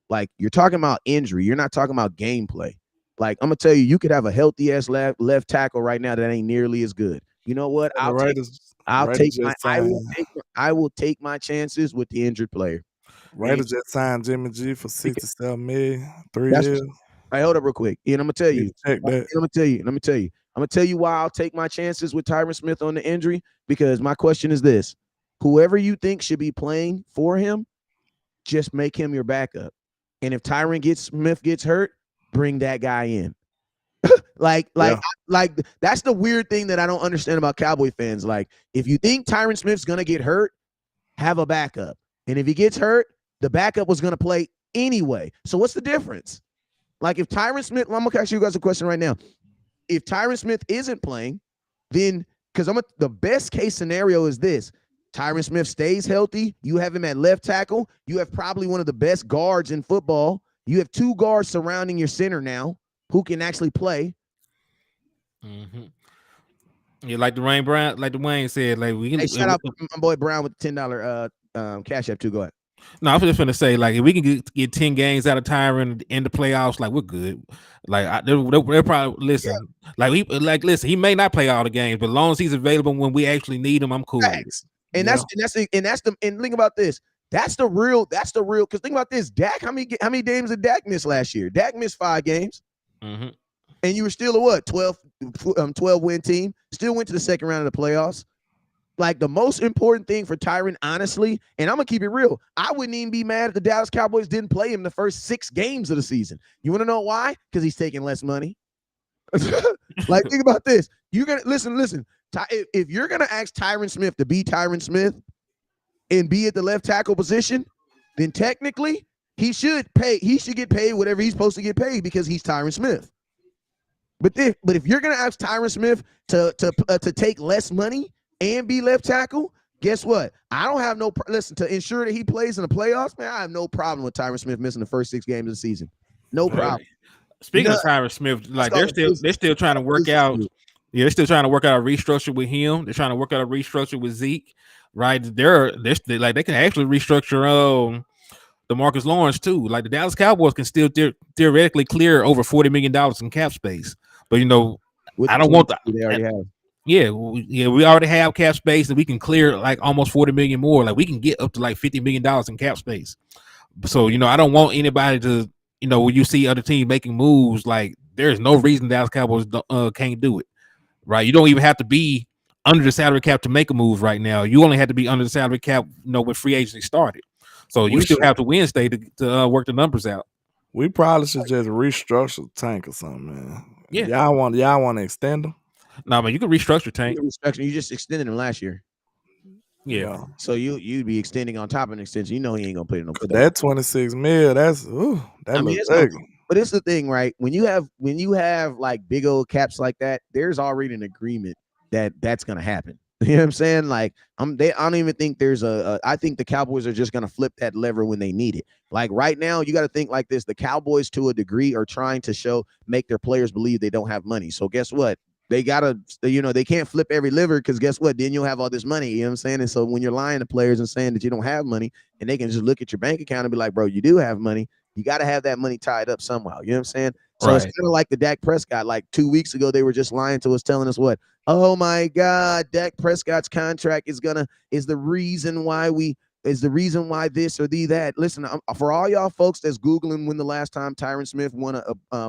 Like you're talking about injury. You're not talking about gameplay. Like, I'm gonna tell you, you could have a healthy ass left tackle right now that ain't nearly as good. You know what? I will take my chances with the injured player. Raiders just signed Jimmy G for $67 million, 3 That's years. I hold up real quick. And I'm gonna tell you. Check that. Let me tell you. I'm gonna tell you why I'll take my chances with Tyron Smith on the injury, because my question is this: whoever you think should be playing for him, just make him your backup. And if Tyron Smith gets hurt, bring that guy in. like that's the weird thing that I don't understand about Cowboy fans. Like, if you think Tyron Smith's gonna get hurt, have a backup. And if he gets hurt, the backup was gonna play anyway. So what's the difference? Like, if Tyron Smith, I'm gonna ask you guys a question right now. If Tyron Smith isn't playing, then the best case scenario is this: Tyron Smith stays healthy. You have him at left tackle. You have probably one of the best guards in football. You have 2 guards surrounding your center now who can actually play. Mm-hmm. Yeah, like Dwayne said, like we can. Hey, shout out my boy Brown with the $10 CashApp too. Go ahead. No, I was just gonna say, like, if we can get 10 games out of Tyron in the playoffs, like, we're good. Like, they'll probably listen. Yeah. Listen, he may not play all the games, but as long as he's available when we actually need him, I'm cool. Thanks. And that's think about this. That's the real. Because think about this, Dak. How many games did Dak miss last year? Dak missed 5 games, and you were still a what 12 win team. Still went to the second round of the playoffs. Like, the most important thing for Tyron, honestly, and I'm gonna keep it real, I wouldn't even be mad if the Dallas Cowboys didn't play him the first 6 games of the season. You want to know why? Because he's taking less money. Like, think about this. You're gonna listen. If you're gonna ask Tyron Smith to be Tyron Smith and be at the left tackle position, then technically he should get paid whatever he's supposed to get paid because he's Tyron Smith. But if you're gonna ask Tyron Smith to take less money and be left tackle, guess what? I don't have to ensure that he plays in the playoffs, man. I have no problem with Tyron Smith missing the first 6 games of the season. No problem. Speaking of Tyron Smith, like, they're still trying to work out. Yeah, they're still trying to work out a restructure with him. They're trying to work out a restructure with Zeke, right? They're like, they can actually restructure DeMarcus Lawrence too. Like, the Dallas Cowboys can still theoretically clear over $40 million in cap space, but I don't want that. They already have. Yeah, we already have cap space, and we can clear like almost 40 million more. Like, we can get up to like $50 million in cap space. So, I don't want anybody to, when you see other teams making moves, like, there's no reason Dallas Cowboys can't do it, right? You don't even have to be under the salary cap to make a move right now. You only have to be under the salary cap, when free agency started. So you still have to Wednesday to work the numbers out. We probably should just restructure the tank or something, man. Yeah, y'all want to extend them? No, man, you can restructure tank. You just extended him last year. Yeah. So you'd be extending on top of an extension. He ain't gonna put it no. That $26 million. That's looks ugly. But it's the thing, right? When you have like big old caps like that, there's already an agreement that that's gonna happen. You know what I'm saying? Like, I don't even think there's I think the Cowboys are just gonna flip that lever when they need it. Like, right now, you got to think like this: the Cowboys, to a degree, are trying to make their players believe they don't have money. So guess what? They gotta, they can't flip every liver, because guess what? Then you'll have all this money. You know what I'm saying? And so when you're lying to players and saying that you don't have money, and they can just look at your bank account and be like, bro, you do have money. You got to have that money tied up somehow. You know what I'm saying? So It's kind of like the Dak Prescott. Like 2 weeks ago, they were just lying to us, telling us what? Oh my God, Dak Prescott's contract is the reason why this or that. Listen, for all y'all folks that's Googling when the last time Tyron Smith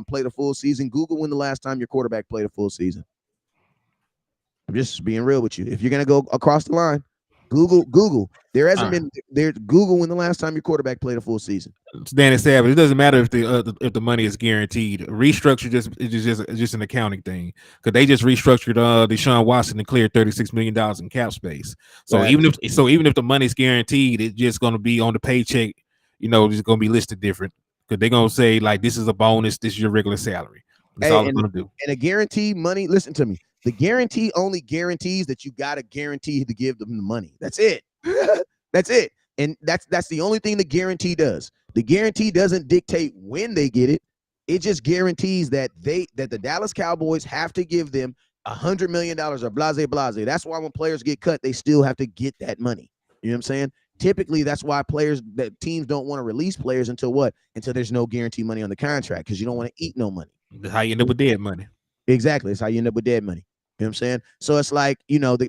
played a full season, Google when the last time your quarterback played a full season. I'm just being real with you. If you're gonna go across the line, Google. There hasn't been there. Google when the last time your quarterback played a full season. Danny Savage. It doesn't matter if the money is guaranteed. Restructure is just an accounting thing, because they just restructured Deshaun Watson and cleared $36 million in cap space. So even if the money's guaranteed, it's just going to be on the paycheck. It's going to be listed different, because they're going to say, like, this is a bonus. This is your regular salary. That's all it's going to do. And a guaranteed money. Listen to me. The guarantee only guarantees that you got to guarantee to give them the money. That's it. That's it. And that's the only thing the guarantee does. The guarantee doesn't dictate when they get it. It just guarantees that the Dallas Cowboys have to give them $100 million or blase. That's why when players get cut, they still have to get that money. You know what I'm saying? Typically, that's why teams don't want to release players until there's no guarantee money on the contract, because you don't want to eat no money. That's how you end up with dead money. Exactly. That's how you end up with dead money. You know what I'm saying? So it's like,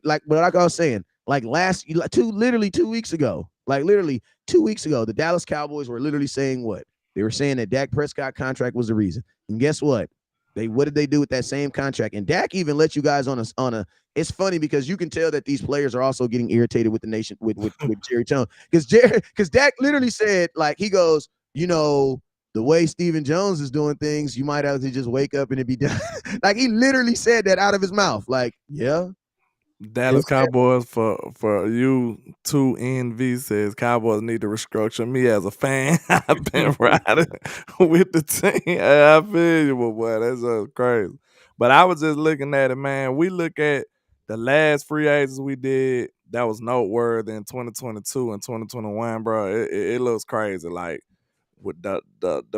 like I was saying, like literally 2 weeks ago, Like literally 2 weeks ago, the Dallas Cowboys were literally saying what? They were saying that Dak Prescott contract was the reason. And guess what? What did they do with that same contract? And Dak even let you guys on a. It's funny because you can tell that these players are also getting irritated with the nation with Jerry Jones because Dak literally said like he goes, the way Stephen Jones is doing things, you might have to just wake up and it be done. Like he literally said that out of his mouth. Like, yeah. Dallas Cowboys for you 2NV says Cowboys need to restructure. Me as a fan, I've been riding with the team. I feel you, but boy, that's just crazy. But I was just looking at it, man. We look at the last free agents we did that was noteworthy in 2022 and 2021, bro. It looks crazy. Like with the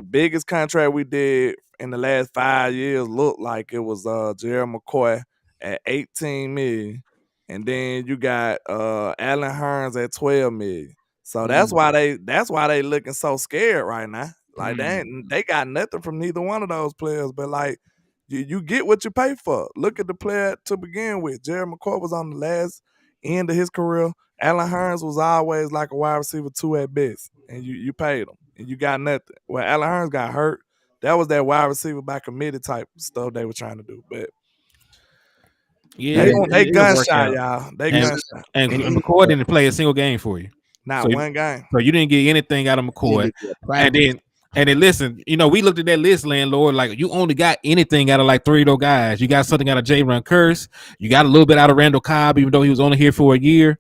biggest contract we did in the last 5 years looked like it was Jerry McCoy at $18 million. And then you got Allen Hurns at $12 million. So that's why they looking so scared right now. Like they got nothing from neither one of those players. But like you get what you pay for. Look at the player to begin with. Jerry McCoy was on the last end of his career. Allen Hurns was always like a wide receiver 2 at best. And you paid him. And you got nothing. Well, Allen Hurns got hurt. That was that wide receiver by committee type stuff they were trying to do. But yeah, they gunshot, y'all. They gunshot. And McCoy didn't play a single game for you. Not one game. So you didn't get anything out of McCoy. And then listen, we looked at that list, landlord. Like you only got anything out of like 3 of those guys. You got something out of J-Run Curse. You got a little bit out of Randall Cobb, even though he was only here for a year.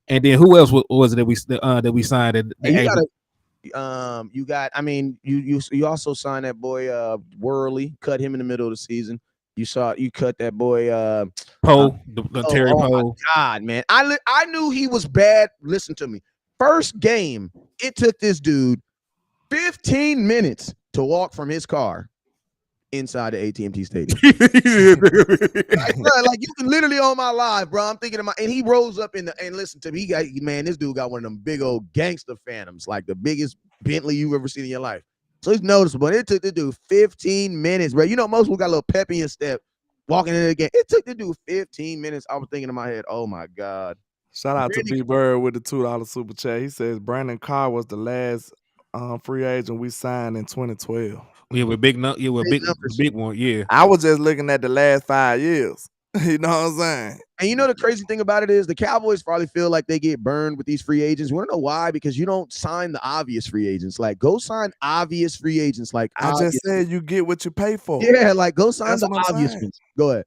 And then who else was it that we signed? You also signed that boy Worley, cut him in the middle of the season. You cut that boy Poe, Terry Poe. Oh my God, man. I knew he was bad. Listen to me. First game, it took this dude 15 minutes to walk from his car inside the AT&T Stadium. like you can literally on my live, bro. I'm thinking and he rose up and listen to me. This dude got one of them big old gangster phantoms, like the biggest Bentley you've ever seen in your life. So it's noticeable. It took the dude 15 minutes, bro. Most people got a little pep in your step walking in the game. It took the dude 15 minutes. I was thinking in my head, oh my God. Shout out to B Bird with the $2 super chat. He says Brandon Carr was the last free agent we signed in 2012. Yeah, with big one. Yeah, I was just looking at the last 5 years. You know what I'm saying? And the crazy thing about it is the Cowboys probably feel like they get burned with these free agents. We don't know why, because you don't sign the obvious free agents. Like, go sign obvious free agents. Like I just said, you get what you pay for. Yeah, like go sign the obvious ones. Go ahead.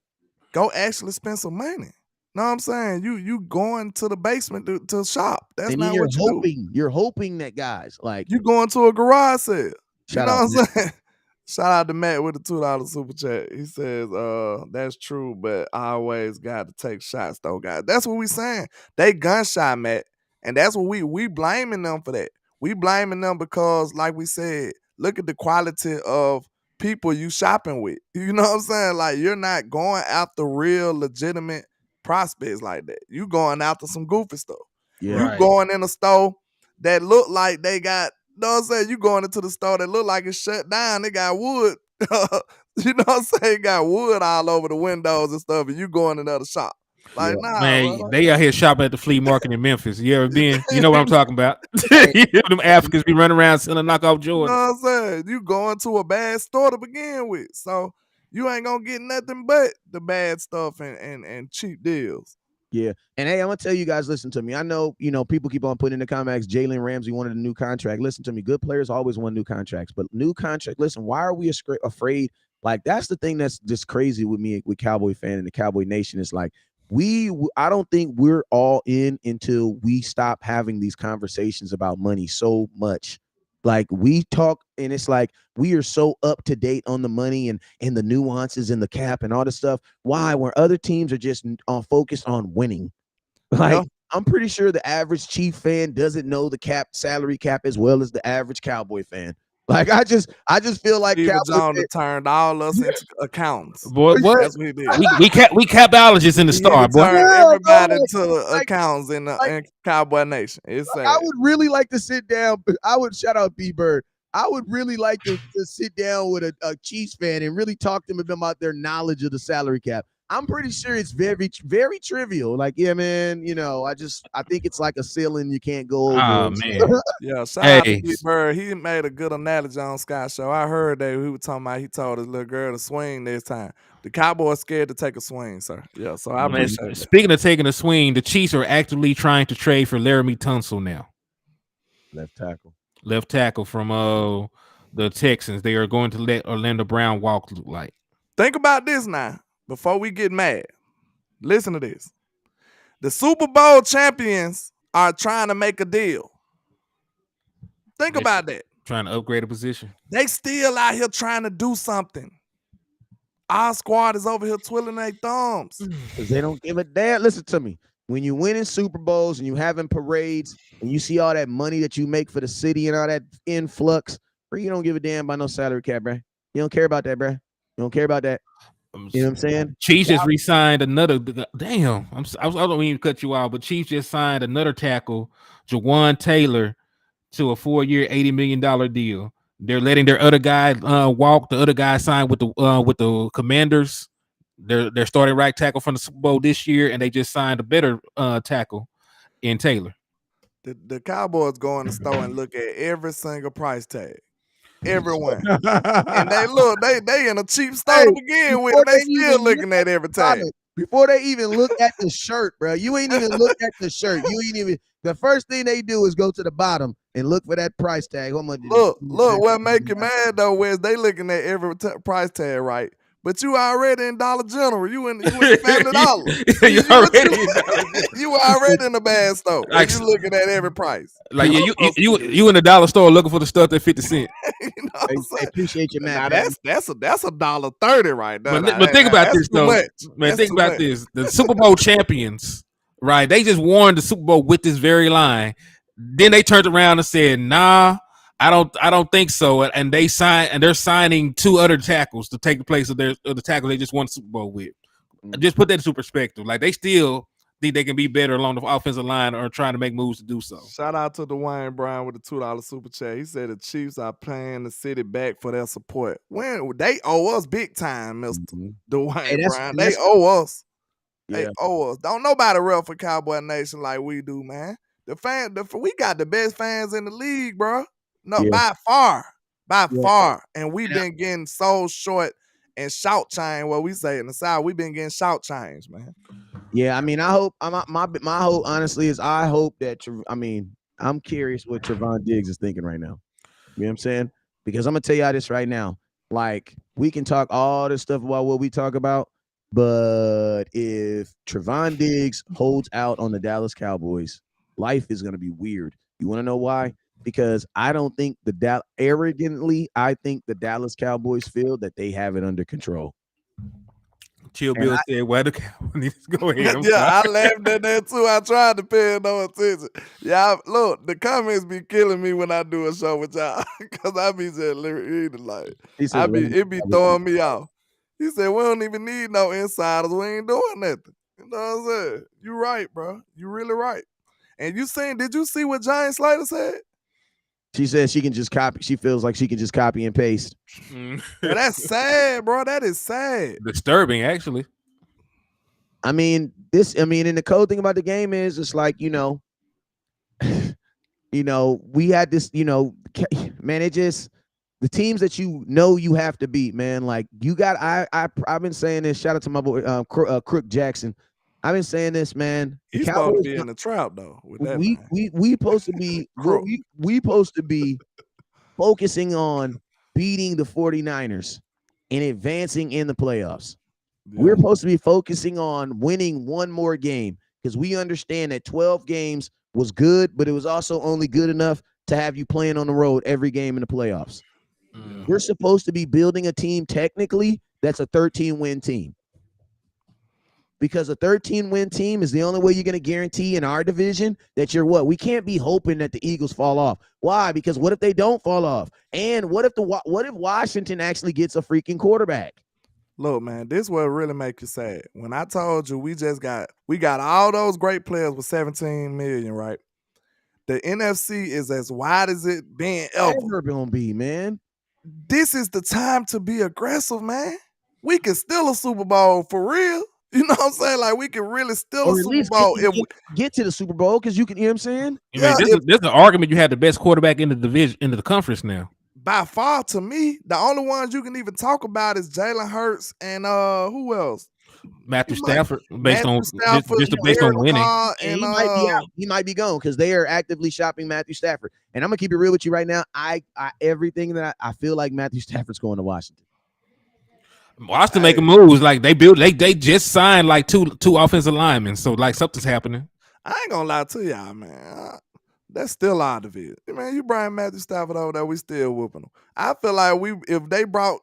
Go actually spend some money. Know what I'm saying? You going to the basement to shop. That's not what you do. You're hoping that guys like you going to a garage sale. Shout you know out, what I'm saying? Shout out to Matt with the $2 super chat. He says, that's true, but I always got to take shots though, guys. That's what we saying. They gunshot, Matt. And that's what we blaming them for that. We blaming them because, like we said, look at the quality of people you shopping with. You know what I'm saying? Like, you're not going after real legitimate prospects like that. You going after some goofy stuff. Yeah, you going in a store that look like they got, you know what I'm saying? You going into the store that look like it's shut down. They got wood. You know what I'm saying? Got wood all over the windows and stuff, and you going in another shop. Like, nah, man, bro. They out here shopping at the flea market in Memphis. You ever been? You know what I'm talking about? Them Africans be running around selling knockoff Jordans. You know what I'm saying? You going to a bad store to begin with. So you ain't gonna get nothing but the bad stuff and cheap deals. Yeah. And hey, I'm gonna tell you guys, listen to me. I know, people keep on putting in the comments, Jalen Ramsey wanted a new contract. Listen to me. Good players always want new contracts, but new contract. Listen, why are we afraid? Like, that's the thing that's just crazy with me, with Cowboy fan and the Cowboy Nation. Is like, I don't think we're all in until we stop having these conversations about money so much. Like, we talk and it's like we are so up to date on the money and the nuances and the cap and all this stuff. Why? Where other teams are just focused on winning. Like, yeah. I'm pretty sure the average Chief fan doesn't know the salary cap as well as the average Cowboy fan. Like, I just feel like Cowboy turned all us into accountants. Boy, what? That's what he did. We capologists in the star, boy. Everybody to accountants in Cowboy Nation. It's sad. I would really like to sit down. I would shout out B Bird. I would really like to sit down with a Chiefs fan and really talk to them about their knowledge of the salary cap. I'm pretty sure it's very, very trivial. Like, yeah, man, I think it's like a ceiling you can't go over. Oh man. Yeah, shout out to Hey, Big Bird. He made a good analogy on Sky Show. I heard that he was talking about he told his little girl to swing this time. The Cowboys scared to take a swing, sir. Yeah, so I man, appreciate that. speaking of taking a swing, the Chiefs are actively trying to trade for Laramie Tunsil now. Left tackle from the Texans. They are going to let Orlando Brown walk, look like. Think about this now. Before we get mad, listen to this. The Super Bowl champions are trying to make a deal. Think about that. Trying to upgrade a position. They still out here trying to do something. Our squad is over here twiddling their thumbs. Because they don't give a damn. Listen to me. When you winning Super Bowls and you having parades and you see all that money that you make for the city and all that influx, bro, you don't give a damn about no salary cap, bro. You don't care about that, bro. You don't care about that. You know what I'm saying? Chiefs just re-signed another. Damn, I don't mean to cut you out, but Chiefs just signed another tackle, Jawan Taylor, to a 4-year, $80 million deal. They're letting their other guy walk. The other guy signed with the Commanders. They're starting right tackle from the Super Bowl this year, and they just signed a better tackle in Taylor. The Cowboys go in the store and look at every single price tag. Everyone. And they look, they in a cheap store to begin with. They still looking at every tag. Before they even look at the shirt, bro. You ain't even looked at the shirt. The first thing they do is go to the bottom and look for that price tag. How much? Look, what make you mad though, Wes, they looking at every price tag, right? But you already in Dollar General. You in Family Dollar. You already in the bad store. Like, you looking at every price. Like you in the dollar store looking for the stuff that 50 cents. You know what I'm saying? Appreciate your man. Now that's $1.30 right there. But think about this though, man. Think about this: the Super Bowl champions, right? They just won the Super Bowl with this very line. Then they turned around and said, "Nah, I don't think so." And they're signing 2 other tackles to take the place of the tackle they just won the Super Bowl with. Just put that into perspective. Like, they still think they can be better along the offensive line or trying to make moves to do so. Shout out to Dwayne Brown with the $2 super chat. He said the Chiefs are paying the city back for their support. When they owe us big time, Mr. Dwayne Brown. They owe us. They owe us. Don't nobody rep for Cowboy Nation like we do, man. We got the best fans in the league, bro. No, by far. And we've been getting so short and shout chain. What we say in the South, we've been getting shout chains, man. Yeah, I mean, I hope my hope honestly is I hope that I'm curious what Trevon Diggs is thinking right now. You know what I'm saying? Because I'm gonna tell y'all this right now. Like, we can talk all this stuff about what we talk about, but if Trevon Diggs holds out on the Dallas Cowboys, life is gonna be weird. You want to know why? Because I don't think arrogantly, I think the Dallas Cowboys feel that they have it under control. Chill Bill said, "Why the Cowboys go ahead?" I laughed at that too. I tried to pay no attention. Yeah, look, the comments be killing me when I do a show with y'all because I be just reading like it be throwing me off. He said, "We don't even need no insiders. We ain't doing nothing." You know what I'm saying? You right, bro. You really right. And did you see what Giant Slater said? She says she can just copy. She feels like she can just copy and paste. That's sad, bro. That is sad. Disturbing, actually. I mean, and the cool thing about the game is it's like, we had this, man, it just, the teams that you have to beat, man. Like, you got, I've been saying this. Shout out to my boy, Crook Jackson. I've been saying this, man. He's supposed to be in the trap though. With that, we supposed to be we supposed to be focusing on beating the 49ers and advancing in the playoffs. Yeah. We're supposed to be focusing on winning one more game because we understand that 12 games was good, but it was also only good enough to have you playing on the road every game in the playoffs. Yeah. We're supposed to be building a team technically that's a 13-win team. Because a 13-win team is the only way you're going to guarantee in our division that you're what? We can't be hoping that the Eagles fall off. Why? Because what if they don't fall off? And what if Washington actually gets a freaking quarterback? Look, man, this is what really makes you sad. When I told you we got all those great players with 17 million, right? The NFC is as wide as it been ever gonna be, man. This is the time to be aggressive, man. We can steal a Super Bowl for real. You know what I'm saying? Like, we can really steal or a at Super least Bowl if we, get to the Super Bowl because you can. You know what I'm saying? I mean, yeah, this is an argument. You had the best quarterback in the division, into the conference now. by far, to me, the only ones you can even talk about is Jalen Hurts and who else? Matthew You might Stafford, based Matthew on Stafford, based on winning. Carr, And and he might be out. He might be gone because they are actively shopping Matthew Stafford. And I'm gonna keep it real with you right now. I everything that I feel like Matthew Stafford's going to Washington. Washington making moves like they just signed like two offensive linemen, so like something's happening. I ain't gonna lie to y'all, man. That's still our division. Man, you bring Matthew Stafford over there, we still whooping them. I feel like if they brought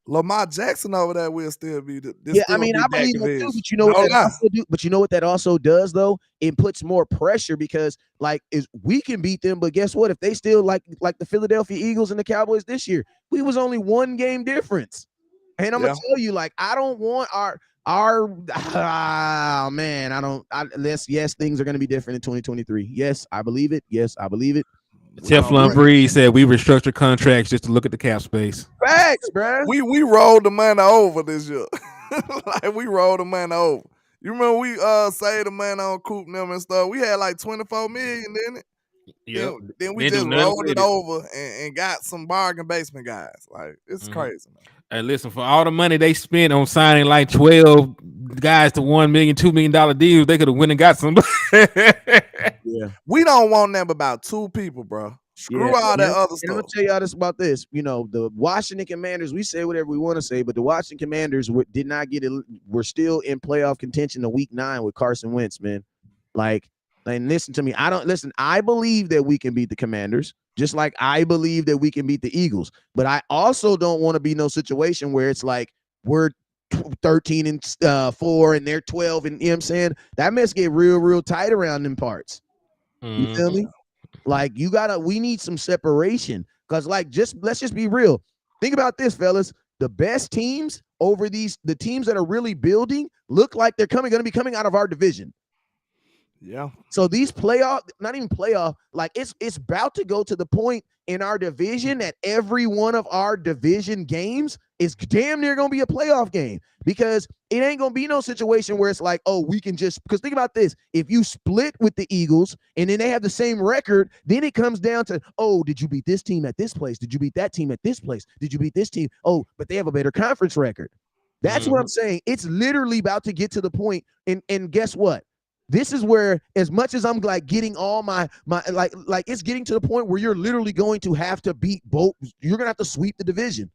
Lamar Jackson over there, we'll still be I mean, I believe that too, but you know what that also does though? It puts more pressure because like we can beat them, but guess what? If they still like the Philadelphia Eagles and the Cowboys this year, we was only 1 game difference. And I'm gonna tell you, like, I don't want yes, things are gonna be different in 2023. Yes, I believe it. Teflon Breeze said we restructure contracts just to look at the cap space. Facts, bro. We rolled the money over this year. Like, we rolled the money over. You remember we saved the money on Coop them and stuff. We had like 24 million, didn't it? Yeah. Then we just rolled it over and got some bargain basement guys. Like, it's crazy, man. Hey, listen, for all the money they spent on signing like 12 guys to $1 million, $2 million deals, they could have went and got somebody. Yeah. We don't want them about 2 people, bro. Screw all that other stuff. And I'm gonna tell y'all this about this. You know, the Washington Commanders, we say whatever we want to say, but the Washington Commanders did not get it. We're still in playoff contention to week 9 with Carson Wentz, man. Like, and listen to me. I believe that we can beat the Commanders, just like I believe that we can beat the Eagles. But I also don't want to be no situation where it's like we're 13-4 and they're 12, and you know what I'm saying? That mess get real tight around them parts. You feel me? Like, we need some separation. Cause like, let's just be real. Think about this, fellas. The best teams over the teams that are really building look like they're going to be coming out of our division. Yeah. So these not even playoff, like it's about to go to the point in our division that every one of our division games is damn near going to be a playoff game, because it ain't going to be no situation where it's like, oh, we can just, because think about this. If you split with the Eagles and then they have the same record, then it comes down to, oh, did you beat this team at this place? Did you beat that team at this place? Did you beat this team? Oh, but they have a better conference record. That's what I'm saying. It's literally about to get to the point, and guess what? This is where, as much as I'm like getting all my like it's getting to the point where you're literally going to have to beat both. You're going to have to sweep the division,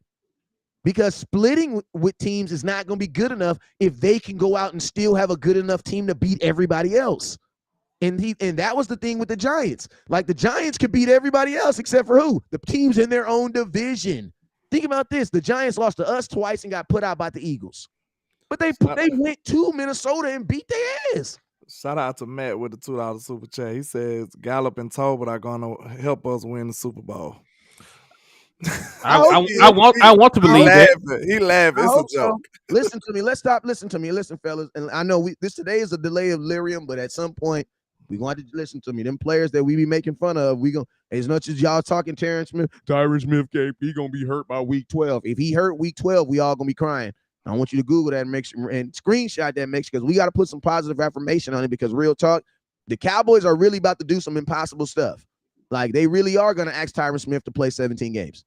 because splitting with teams is not going to be good enough if they can go out and still have a good enough team to beat everybody else. And that was the thing with the Giants. Like, the Giants could beat everybody else except for who? The teams in their own division. Think about this. The Giants lost to us twice and got put out by the Eagles. But they went to Minnesota and beat their ass. Shout out to Matt with the $2 super chat. He says Gallup and Tolbert are going to help us win the Super Bowl. I want to believe that. He laughing. It's a joke. Listen to me. Let's stop. Listen to me. Listen, fellas. And I know this today is a delay of lyrium, but at some point we going to listen to me. Them players that we be making fun of, we gonna, as much as y'all talking Tyron Smith he gonna be hurt by week 12. If he hurt week 12, we all gonna be crying. I want you to Google that and make sure and screenshot that mix, because we got to put some positive affirmation on it, because real talk, the Cowboys are really about to do some impossible stuff. Like, they really are going to ask Tyron Smith to play 17 games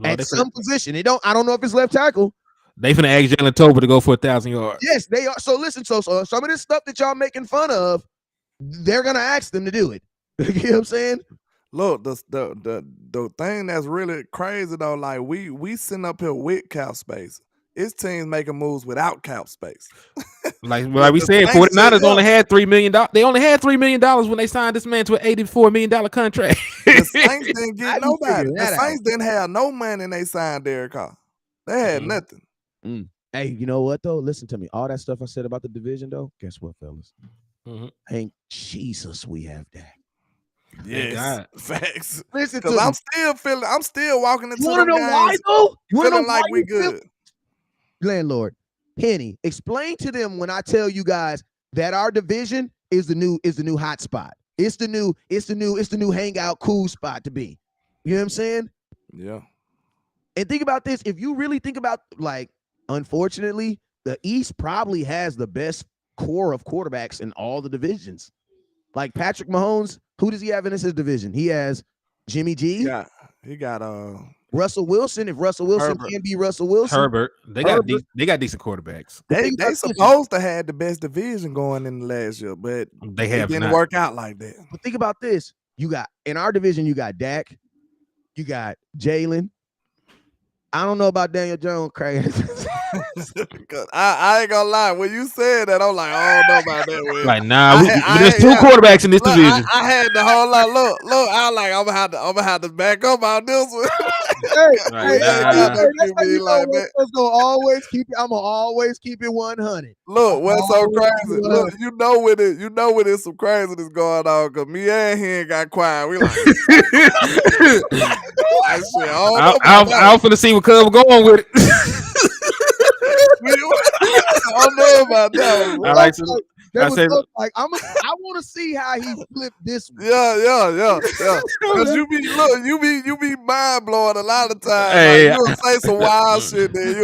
at some position. I don't know if it's left tackle. They finna ask Jalen Tolbert to go for 1,000 yards. Yes, they are. So listen, so some of this stuff that y'all making fun of, they're going to ask them to do it. You know what I'm saying? Look, the thing that's really crazy though, like we sitting up here with cap space. It's teams making moves without cap space. Like we said, 49ers only had $3 million. They only had $3 million when they signed this man to an $84 million contract. The Saints didn't get nobody. The Saints didn't have no money and they signed Derek Carr. They had nothing. Hey, you know what though? Listen to me. All that stuff I said about the division though, guess what, fellas? Thank Jesus we have that. Yes, facts. Listen, because I'm still walking into. You want to know why though? You want to know like why we good? Landlord, Penny, explain to them when I tell you guys that our division is the new hot spot. It's the new hangout cool spot to be. You know what I'm saying? Yeah. And think about this. If you really think about, like, unfortunately, the East probably has the best core of quarterbacks in all the divisions. Like Patrick Mahomes, who does he have in his division? He has Jimmy G. He got Russell Wilson. If Russell Wilson Herbert. can be Russell Wilson, Herbert. They got decent quarterbacks. They supposed to have the best division going in the last year, but They it have didn't not. work out like that. But think about this. You got in our division, you got Dak, you got Jalen. I don't know about Daniel Jones, Craig. I ain't gonna lie. When you said that, I'm like, I don't know about that. Will. Like, nah, there's two quarterbacks in this division. I had the whole lot. Look. I was like, I'm gonna have to back up on this one. Let's go. Always keep it. I'm gonna always keep it 100. Look, what's so crazy? Look, you know when there's some craziness going on, because me and him got quiet. We like, I'm finna see what Cub going with it. I don't know about that one. I want to see how he flipped this one. Yeah. Because you be mind blowing a lot of times. Hey, like, you'll say some wild shit, then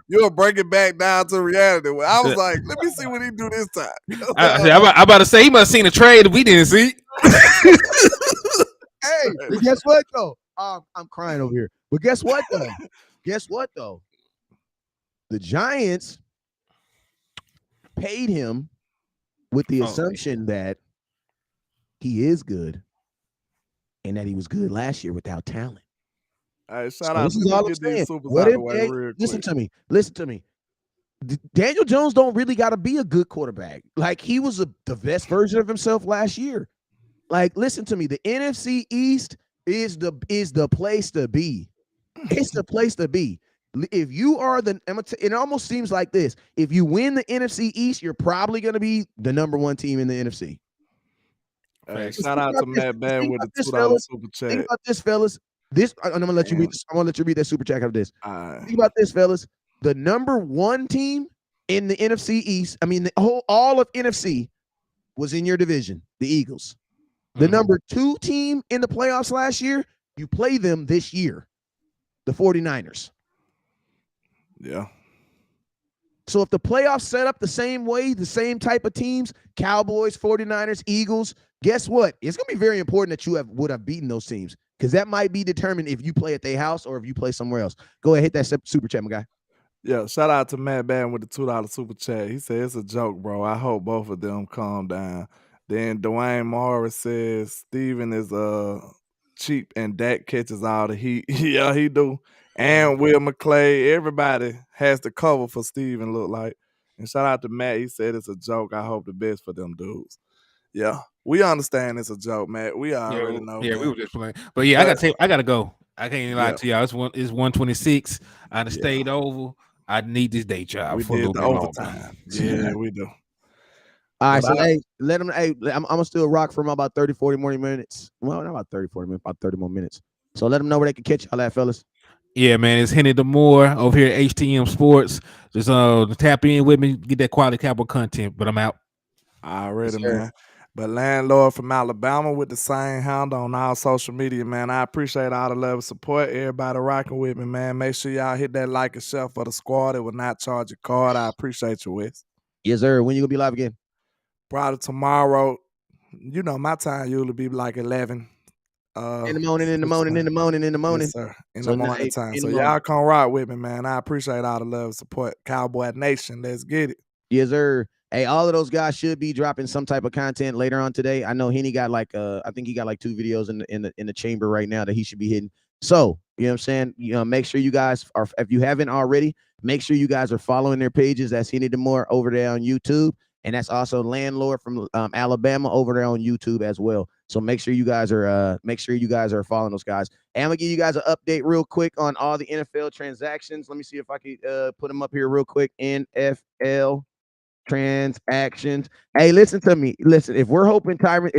you'll break it back down to reality. I was like, let me see what he do this time. I'm about to say he must have seen a trade we didn't see. Hey, guess what though? I'm crying over here. But guess what though? The Giants paid him with the assumption that he is good and that he was good last year without talent. All right, shout out to all these listen to me. Daniel Jones don't really got to be a good quarterback. Like, he was the best version of himself last year. Like, listen to me. The NFC East is the place to be. It's the place to be. If you are it almost seems like this. If you win the NFC East, you're probably going to be the number one team in the NFC. Shout out to Matt Band with the $2 super chat. Think about this, fellas. I'm gonna let you read. I'm gonna let you read that super chat after this. Think about this, fellas. The number one team in the NFC East, I mean, all of NFC was in your division, the Eagles. The number two team in the playoffs last year, you play them this year, the 49ers. Yeah. So if the playoffs set up the same way, the same type of teams, Cowboys, 49ers, Eagles, guess what? It's going to be very important that you would have beaten those teams, because that might be determined if you play at their house or if you play somewhere else. Go ahead, hit that super chat, my guy. Yeah, shout out to Matt Band with the $2 super chat. He said, it's a joke, bro. I hope both of them calm down. Then Dwayne Morris says Steven is cheap and Dak catches all the heat. Yeah, he do. And Will McClay, everybody has the cover for Steven, look like. And shout out to Matt. He said it's a joke. I hope the best for them dudes. Yeah, we understand it's a joke, Matt. We already know. Yeah, we were just playing. But yeah, I gotta go. I can't even lie to y'all. It's 1:26. I done stayed over. I need this day job. We did the overtime. Yeah, we do. All right, so let them. Hey, I'm gonna still rock for about 30, 40 more minutes. Well, not about 30, 40 minutes, about 30 more minutes. So let them know where they can catch y'all at, fellas. Yeah, man, it's Henny DeMoore over here at HTM Sports. Just tap in with me, get that quality Cowboy content. But I'm out. Already, man. But LandLord from Alabama with the same handle on all social media, man. I appreciate all the love and support. Everybody rocking with me, man. Make sure y'all hit that like and share for the squad. It will not charge your card. I appreciate you, Wes. Yes, sir. When you gonna be live again? Probably tomorrow. You know, my time usually be like 11. In the morning. Yes, sir. In the morning time. So y'all come rock with me, man. I appreciate all the love and support. Cowboy Nation. Let's get it. Yes, sir. Hey, all of those guys should be dropping some type of content later on today. I know Henny got like I think he got like 2 videos in the chamber right now that he should be hitting. So, you know what I'm saying? You know, make sure you guys are, if you haven't already, make sure you guys are following their pages. That's Henny DeMoore over there on YouTube. And that's also LandLord from Alabama over there on YouTube as well. So make sure you guys are following those guys. And I'm gonna give you guys an update real quick on all the NFL transactions. Let me see if I can put them up here real quick. NFL transactions. Hey, listen to me. Listen, if we're hoping Tyron,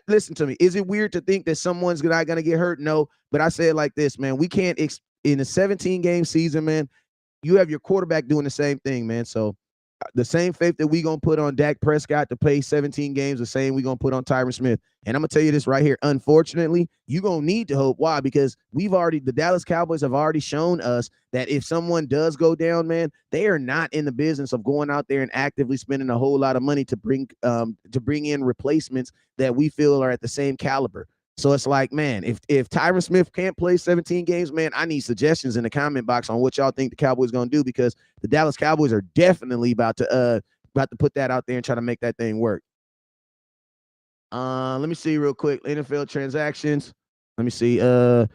listen to me. Is it weird to think that someone's not gonna get hurt? No, but I say it like this, man. We can't in a 17-game season, man. You have your quarterback doing the same thing, man. So The same faith that we gonna put on Dak Prescott to play 17 games, the same we gonna put on Tyron Smith. And I'm gonna tell you this right here. Unfortunately, you gonna need to hope. Why? Because the Dallas Cowboys have already shown us that if someone does go down, man, they are not in the business of going out there and actively spending a whole lot of money to bring in replacements that we feel are at the same caliber. So it's like, man, if Tyron Smith can't play 17 games, man, I need suggestions in the comment box on what y'all think the Cowboys going to do, because the Dallas Cowboys are definitely about to put that out there and try to make that thing work. Let me see real quick. NFL transactions. Let me see. Okay,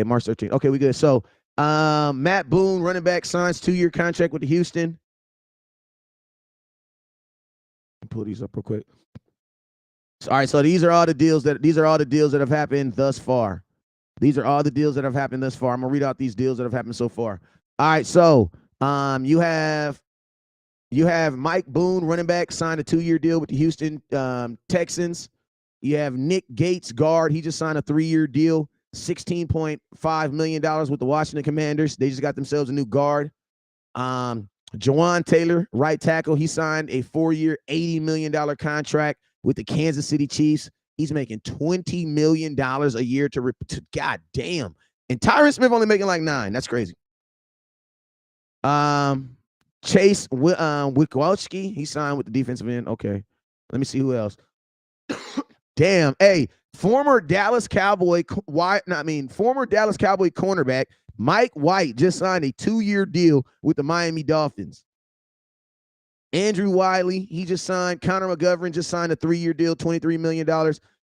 March 13th. Okay, we good. So, Matt Boone, running back, signs 2-year contract with the Houston. Pull these up real quick. All right, so these are all the deals that have happened thus far. These are all the deals that have happened thus far. I'm gonna read out these deals that have happened so far. All right, so you have Mike Boone, running back, signed a 2-year deal with the Houston Texans. You have Nick Gates, guard. He just signed a 3-year deal, $16.5 million with the Washington Commanders. They just got themselves a new guard. Jawan Taylor, right tackle. He signed a 4-year, $80 million contract with the Kansas City Chiefs. He's making $20 million a year to God damn. And Tyron Smith only making like $9 million. That's crazy. Chase Witkowski, he signed with the defensive end. Okay. Let me see who else. Damn. Hey, former Dallas Cowboy cornerback Mike White just signed a 2-year deal with the Miami Dolphins. Andrew Wiley, he just signed. Connor McGovern just signed a 3-year deal, $23 million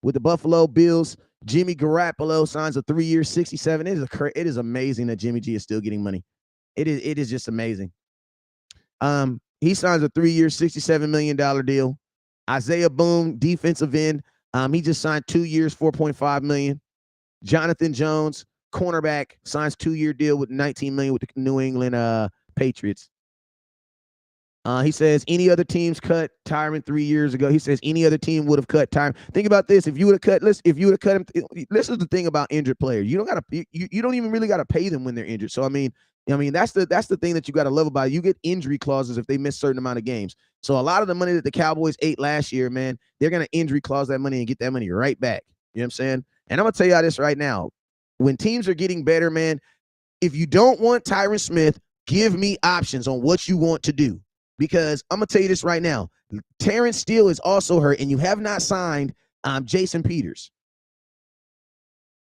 with the Buffalo Bills. Jimmy Garoppolo signs a 3-year, $67 million. It is amazing that Jimmy G is still getting money. It is just amazing. He signs a 3-year, $67 million deal. Isaiah Boone, defensive end. He just signed 2 years, $4.5 million. Jonathan Jones, cornerback, signs 2-year deal with $19 million with the New England Patriots. He says any other teams cut Tyron 3 years ago. He says any other team would have cut Tyron. Think about this: if you would have cut him, this is the thing about injured players. You don't even really gotta pay them when they're injured. So I mean that's the thing that you gotta love about it. You get injury clauses if they miss a certain amount of games. So a lot of the money that the Cowboys ate last year, man, they're gonna injury clause that money and get that money right back. You know what I'm saying? And I'm gonna tell y'all this right now: when teams are getting better, man, if you don't want Tyron Smith, give me options on what you want to do. Because I'm going to tell you this right now. Terrence Steele is also hurt, and you have not signed Jason Peters.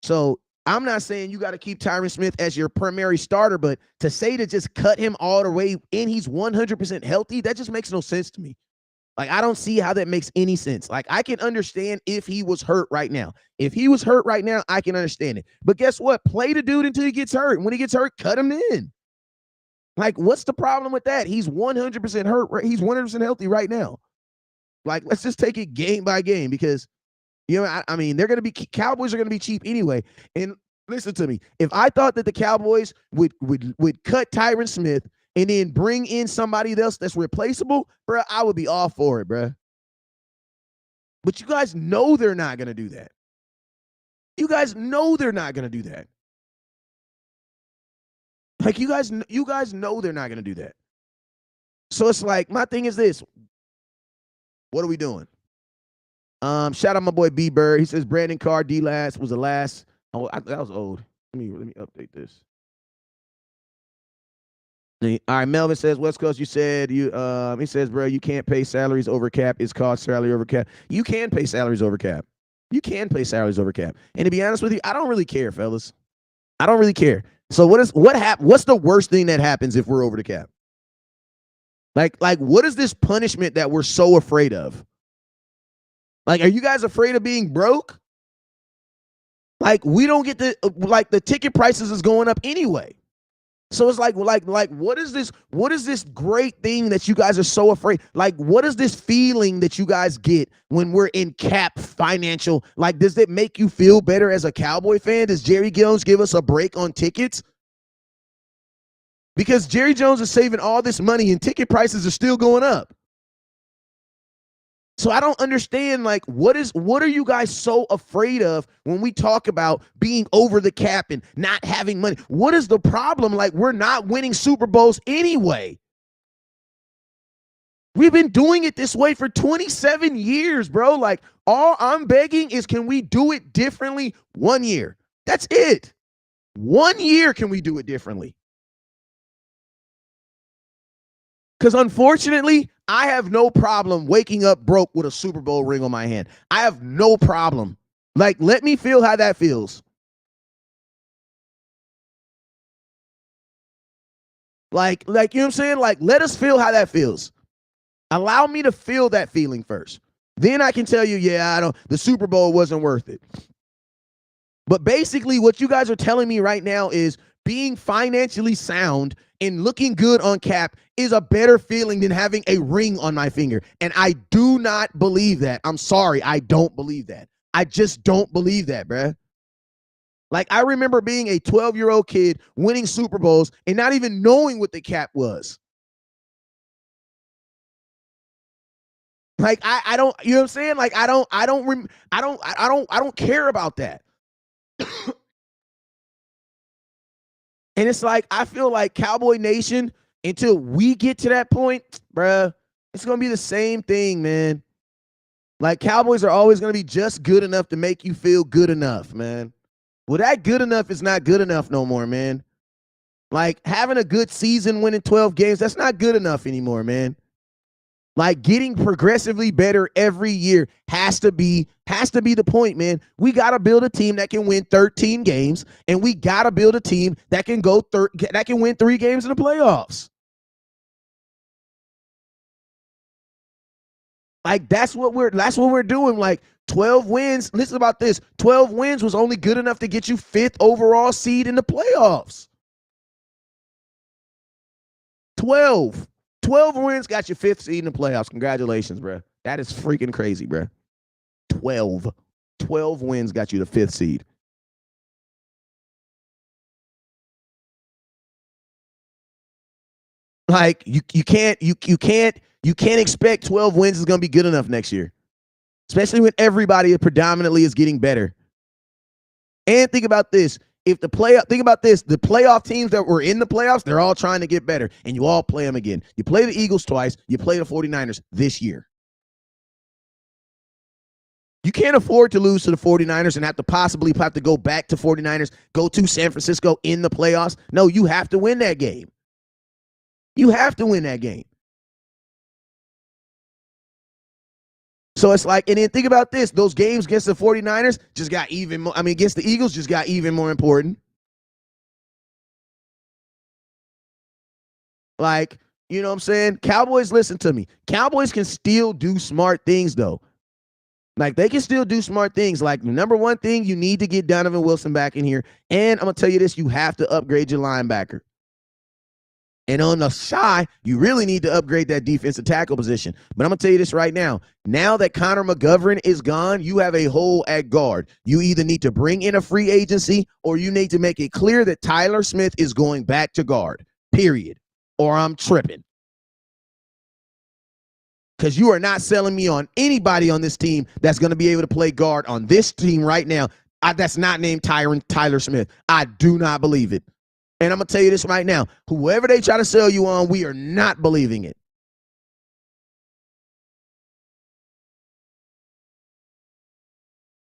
So I'm not saying you got to keep Tyron Smith as your primary starter, but to say to just cut him all the way and he's 100% healthy, that just makes no sense to me. Like, I don't see how that makes any sense. Like, I can understand if he was hurt right now. If he was hurt right now, I can understand it. But guess what? Play the dude until he gets hurt. And when he gets hurt, cut him in. Like, what's the problem with that? He's 100% hurt. He's 100% healthy right now. Like, let's just take it game by game because, I mean, Cowboys are going to be cheap anyway. And listen to me. If I thought that the Cowboys would cut Tyron Smith and then bring in somebody else that's replaceable, bro, I would be all for it, bro. But you guys know they're not going to do that. You guys know they're not going to do that. Like, you guys know they're not going to do that. So it's like, my thing is this. What are we doing? Shout out my boy B Bird. He says Brandon Carr D-Last was the last. Oh, that was old. Let me update this. All right, Melvin says West Coast. You said he says, bro, you can't pay salaries over cap. It's called salary over cap. You can pay salaries over cap. You can pay salaries over cap. And to be honest with you, I don't really care, fellas. I don't really care. So what's the worst thing that happens if we're over the cap? Like what is this punishment that we're so afraid of? Like, are you guys afraid of being broke? Like, we don't get the ticket prices is going up anyway. So it's like what is this great thing that you guys are so afraid? Like, what is this feeling that you guys get when we're in cap financial? Like, does it make you feel better as a Cowboy fan? Does Jerry Jones give us a break on tickets? Because Jerry Jones is saving all this money and ticket prices are still going up. So I don't understand, like, what are you guys so afraid of when we talk about being over the cap and not having money? What is the problem? Like, we're not winning Super Bowls anyway. We've been doing it this way for 27 years, bro. Like, all I'm begging is, can we do it differently 1 year? That's it. 1 year can we do it differently? Because unfortunately, I have no problem waking up broke with a Super Bowl ring on my hand. I have no problem. Like, let me feel how that feels. Like, you know what I'm saying? Like, let us feel how that feels. Allow me to feel that feeling first. Then I can tell you, yeah, the Super Bowl wasn't worth it. But basically, what you guys are telling me right now is being financially sound and looking good on cap is a better feeling than having a ring on my finger. And I do not believe that. I'm sorry. I don't believe that. I just don't believe that, bruh. Like, I remember being a 12-year-old kid winning Super Bowls and not even knowing what the cap was. Like, I don't, you know what I'm saying? Like, I don't care about that. And it's like, I feel like Cowboy Nation, until we get to that point, bruh, it's going to be the same thing, man. Like, Cowboys are always going to be just good enough to make you feel good enough, man. Well, that good enough is not good enough no more, man. Like, having a good season, winning 12 games, that's not good enough anymore, man. Like, getting progressively better every year has to be the point, man. We got to build a team that can win 13 games, and we got to build a team that can that can win 3 games in the playoffs. Like, that's what we're doing. Like, 12 wins. Listen about this. 12 wins was only good enough to get you 5th overall seed in the playoffs. 12 wins got you 5th seed in the playoffs. Congratulations, bro. That is freaking crazy, bro. 12 wins got you the 5th seed. Like, you can't expect 12 wins is going to be good enough next year, especially when everybody predominantly is getting better. And think about this. The playoff teams that were in the playoffs, they're all trying to get better, and you all play them again. You play the Eagles twice. You play the 49ers this year. You can't afford to lose to the 49ers and have to go back to 49ers, go to San Francisco in the playoffs. No, you have to win that game. You have to win that game. So it's like, and then think about this. Those games against the 49ers just got even more, against the Eagles just got even more important. Like, you know what I'm saying? Cowboys, listen to me. Cowboys can still do smart things, though. Like, they can still do smart things. Like, the number one thing, you need to get Donovan Wilson back in here. And I'm going to tell you this, you have to upgrade your linebacker. And on the side, you really need to upgrade that defensive tackle position. But I'm going to tell you this right now. Now that Connor McGovern is gone, you have a hole at guard. You either need to bring in a free agency or you need to make it clear that Tyron Smith is going back to guard, period. Or I'm tripping. Because you are not selling me on anybody on this team that's going to be able to play guard on this team right now. That's not named Tyler Smith. I do not believe it. And I'm going to tell you this right now. Whoever they try to sell you on, we are not believing it.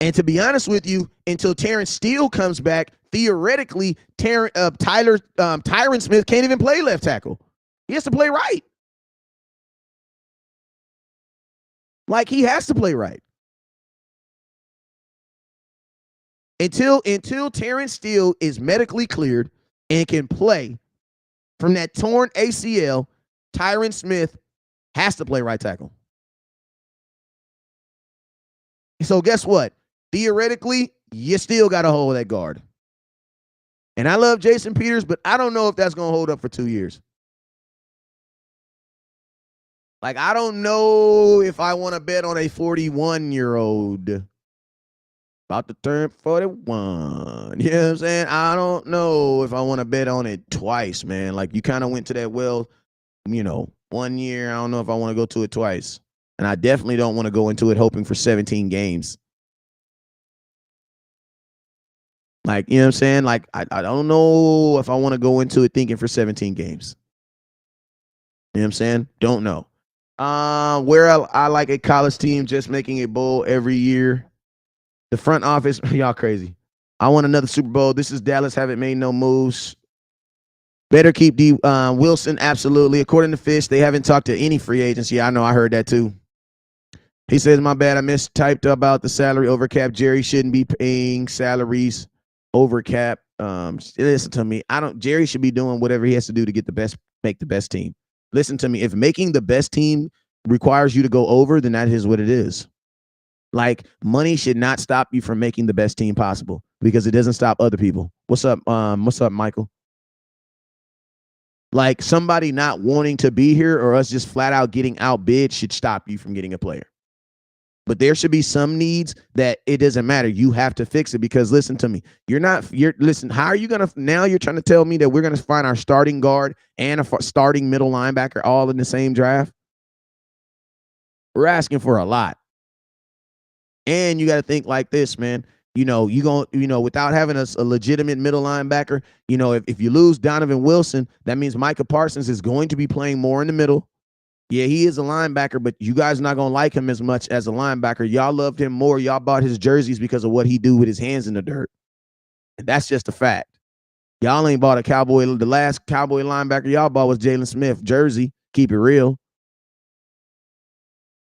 And to be honest with you, until Terrence Steele comes back, theoretically, Tyron Smith can't even play left tackle. He has to play right. Like, he has to play right. Until Terrence Steele is medically cleared and can play from that torn ACL, Tyron Smith has to play right tackle. So guess what? Theoretically, you still got to hold that guard. And I love Jason Peters, but I don't know if that's going to hold up for 2 years. Like, I don't know if I want to bet on a 41-year-old about to turn 41. You know what I'm saying? I don't know if I want to bet on it twice, man. Like, you kind of went to that 1 year. I don't know if I want to go to it twice. And I definitely don't want to go into it hoping for 17 games. Like, you know what I'm saying? Like, I don't know if I want to go into it thinking for 17 games. You know what I'm saying? Don't know. Where I like a college team just making a bowl every year. The front office, y'all crazy. I want another Super Bowl. This is Dallas. Haven't made no moves. Better keep D Wilson. Absolutely. According to Fish, they haven't talked to any free agents. Yeah, I know. I heard that too. He says, my bad. I mistyped about the salary over cap. Jerry shouldn't be paying salaries over cap. Listen to me. Jerry should be doing whatever he has to do to get make the best team. Listen to me. If making the best team requires you to go over, then that is what it is. Like, money should not stop you from making the best team possible because it doesn't stop other people. What's up? What's up, Michael? Like, somebody not wanting to be here or us just flat out getting outbid should stop you from getting a player. But there should be some needs that it doesn't matter. You have to fix it because listen to me. Listen, how are you going to, now you're trying to tell me that we're going to find our starting guard and a starting middle linebacker all in the same draft? We're asking for a lot. And you got to think like this, man. Without having a legitimate middle linebacker, if you lose Donovan Wilson, that means Micah Parsons is going to be playing more in the middle. Yeah, he is a linebacker, but you guys are not going to like him as much as a linebacker. Y'all loved him more. Y'all bought his jerseys because of what he do with his hands in the dirt. And that's just a fact. Y'all ain't bought a Cowboy. The last Cowboy linebacker y'all bought was Jalen Smith jersey. Keep it real.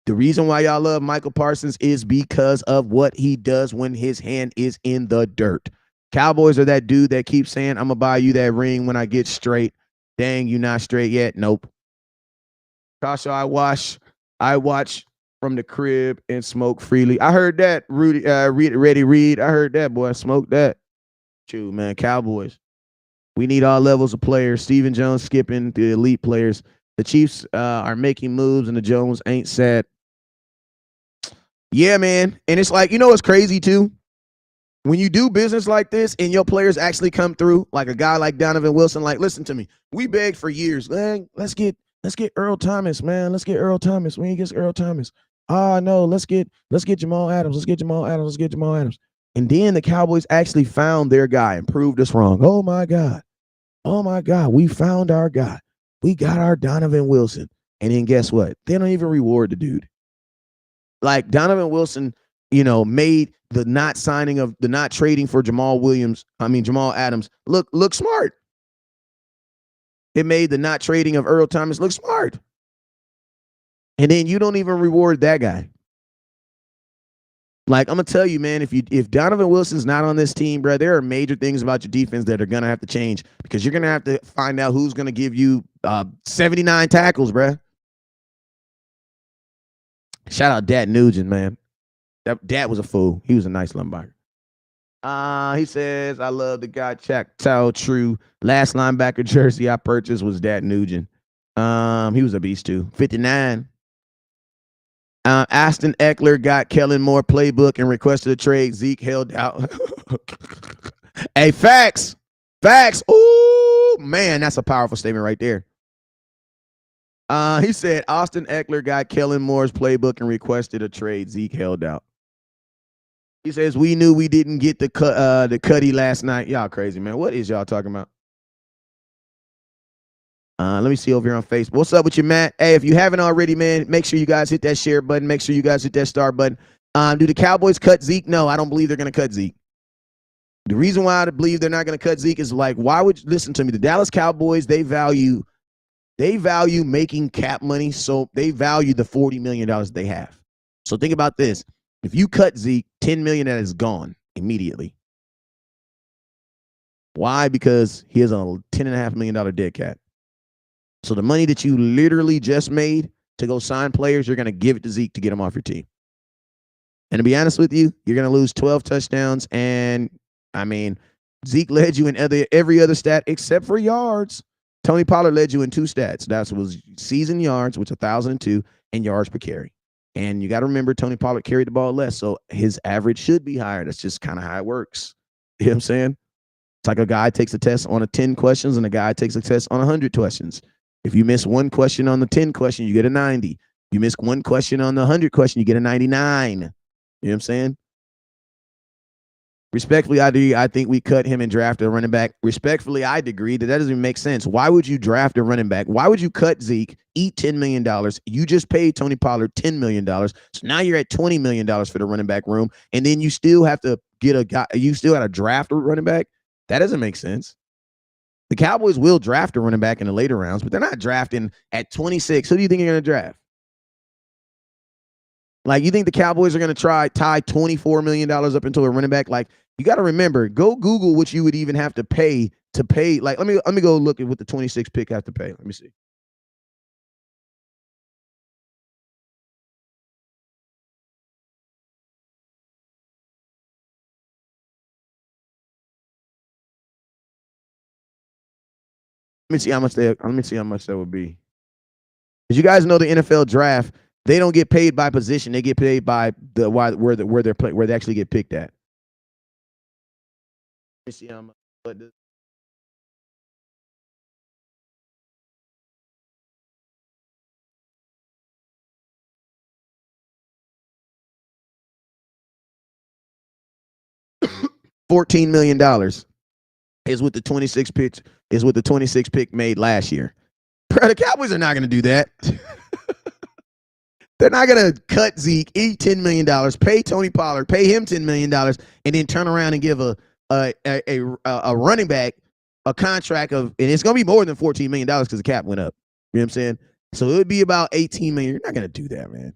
The reason why y'all love Michael Parsons is because of what he does when his hand is in the dirt. Cowboys are that dude that keeps saying, I'm going to buy you that ring when I get straight. Dang, you not straight yet? Nope. Kasha, I watch from the crib and smoke freely. I heard that, Rudy, Ready Reed. I heard that, boy. Smoke that. True, man. Cowboys. We need all levels of players. Stephen Jones skipping the elite players. The Chiefs are making moves, and the Jones ain't sad. Yeah, man. And it's like, what's crazy, too? When you do business like this and your players actually come through, like a guy like Donovan Wilson, like, listen to me. We begged for years. Man, let's get Earl Thomas, man. Let's get Earl Thomas. We ain't get Earl Thomas. No, let's get Jamal Adams. Let's get Jamal Adams. Let's get Jamal Adams. And then the Cowboys actually found their guy and proved us wrong. Oh, my God. We found our guy. We got our Donovan Wilson. And then guess what? They don't even reward the dude. Like, Donovan Wilson, made the not trading for Jamal Adams look smart. It made the not trading of Earl Thomas look smart. And then you don't even reward that guy. Like, I'm going to tell you, man, if Donovan Wilson's not on this team, bro, there are major things about your defense that are going to have to change because you're going to have to find out who's going to give you 79 tackles, bro. Shout out Dat Nugent, man. Dat was a fool. He was a nice linebacker. He says, I love the guy Chactaw True. Last linebacker jersey I purchased was Dat Nugent. He was a beast too. 59. Aston Eckler got Kellen Moore playbook and requested a trade. Zeke held out. Hey, facts. Ooh, man, that's a powerful statement right there. He said Austin Eckler got Kellen Moore's playbook and requested a trade. Zeke held out. He says, we knew we didn't get the Cuddy last night. Y'all crazy, man. What is y'all talking about? Let me see over here on Facebook. What's up with you, Matt? Hey, if you haven't already, man, make sure you guys hit that share button. Make sure you guys hit that star button. Do the Cowboys cut Zeke? No, I don't believe they're going to cut Zeke. The reason why I believe they're not going to cut Zeke is like, why would you listen to me? The Dallas Cowboys, they value making cap money, so they value the $40 million they have. So think about this. If you cut Zeke, $10 million that is gone immediately. Why? Because he has a $10.5 million dead cap. So the money that you literally just made to go sign players, you're going to give it to Zeke to get him off your team. And to be honest with you, you're going to lose 12 touchdowns. And, Zeke led you in every other stat except for yards. Tony Pollard led you in 2 stats. That was season yards, which 1,002, and yards per carry. And you got to remember, Tony Pollard carried the ball less, so his average should be higher. That's just kind of how it works. You know what I'm saying? It's like a guy takes a test on 10 questions and a guy takes a test on 100 questions. If you miss one question on the 10 question, you get a 90. You miss one question on the 100 question, you get a 99. You know what I'm saying? Respectfully, I think we cut him and draft a running back. Respectfully, I agree that doesn't even make sense. Why would you draft a running back? Why would you cut Zeke, eat $10 million? You just paid Tony Pollard $10 million. So now you're at $20 million for the running back room. And then you still have to get a guy, you still got to draft a running back. That doesn't make sense. The Cowboys will draft a running back in the later rounds, but they're not drafting at 26. Who do you think you're going to draft? Like, you think the Cowboys are going to tie $24 million up into a running back? Like, you got to remember, go Google what you would even have to pay. Like, let me go look at what the 26 pick have to pay. Let me see. Let me see how much that would be. As you guys know, the NFL draft, they don't get paid by position. They get paid by where they actually get picked at. Let me see how much. $14 million is what the 26 pick made last year. Bro, the Cowboys are not going to do that. They're not going to cut Zeke, eat $10 million, pay Tony Pollard, pay him $10 million, and then turn around and give a running back a contract of, and it's going to be more than $14 million because the cap went up. You know what I'm saying? So it would be about $18 million. You're not going to do that, man. You know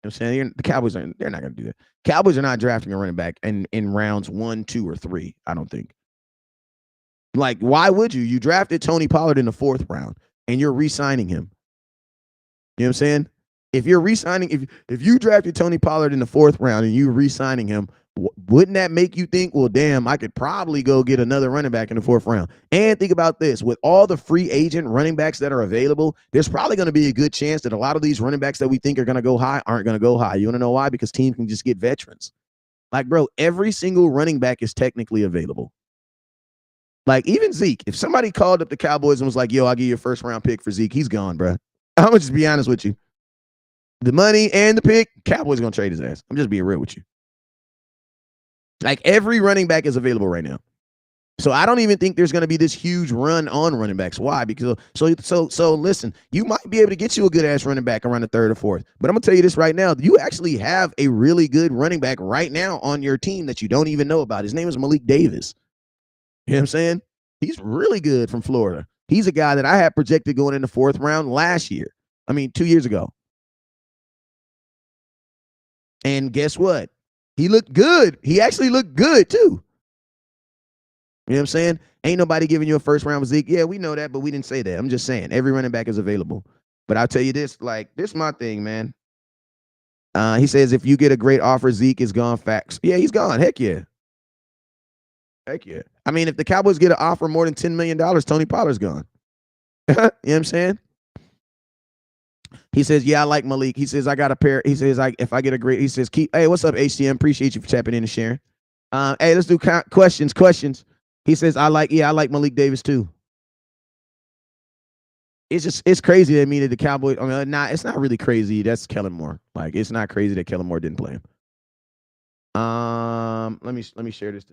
what I'm saying? The Cowboys they're not going to do that. Cowboys are not drafting a running back in rounds 1, 2, or 3, I don't think. Like, why would you? You drafted Tony Pollard in the 4th round, and you're re-signing him. You know what I'm saying? If you're re-signing, if you drafted Tony Pollard in the 4th round and you're re-signing him, wouldn't that make you think, well, damn, I could probably go get another running back in the 4th round? And think about this. With all the free agent running backs that are available, there's probably going to be a good chance that a lot of these running backs that we think are going to go high aren't going to go high. You want to know why? Because teams can just get veterans. Like, bro, every single running back is technically available. Like, even Zeke, if somebody called up the Cowboys and was like, yo, I'll give you a 1st-round pick for Zeke, he's gone, bro. I'm going to just be honest with you. The money and the pick, Cowboys going to trade his ass. I'm just being real with you. Like, every running back is available right now. So I don't even think there's going to be this huge run on running backs. Why? Because so listen, you might be able to get you a good ass running back around the 3rd or 4th. But I'm going to tell you this right now. You actually have a really good running back right now on your team that you don't even know about. His name is Malik Davis. You know what I'm saying? He's really good from Florida. He's a guy that I had projected going in the 4th round last year. 2 years ago. And guess what? He looked good. He actually looked good, too. You know what I'm saying? Ain't nobody giving you a 1st round with Zeke. Yeah, we know that, but we didn't say that. I'm just saying, every running back is available. But I'll tell you this, this is my thing, man. He says, if you get a great offer, Zeke is gone. Facts. Yeah, he's gone. Heck yeah. Heck yeah. If the Cowboys get an offer more than $10 million, Tony Pollard's gone. You know what I'm saying? He says, yeah, I like Malik. He says, I got a pair. He says, if I get a great, he says, hey, what's up, HCM? Appreciate you for tapping in and sharing. Hey, let's do questions. He says, I like Malik Davis too. It's crazy to me that the Cowboys, it's not really crazy. That's Kellen Moore. Like, it's not crazy that Kellen Moore didn't play him. Let me share this.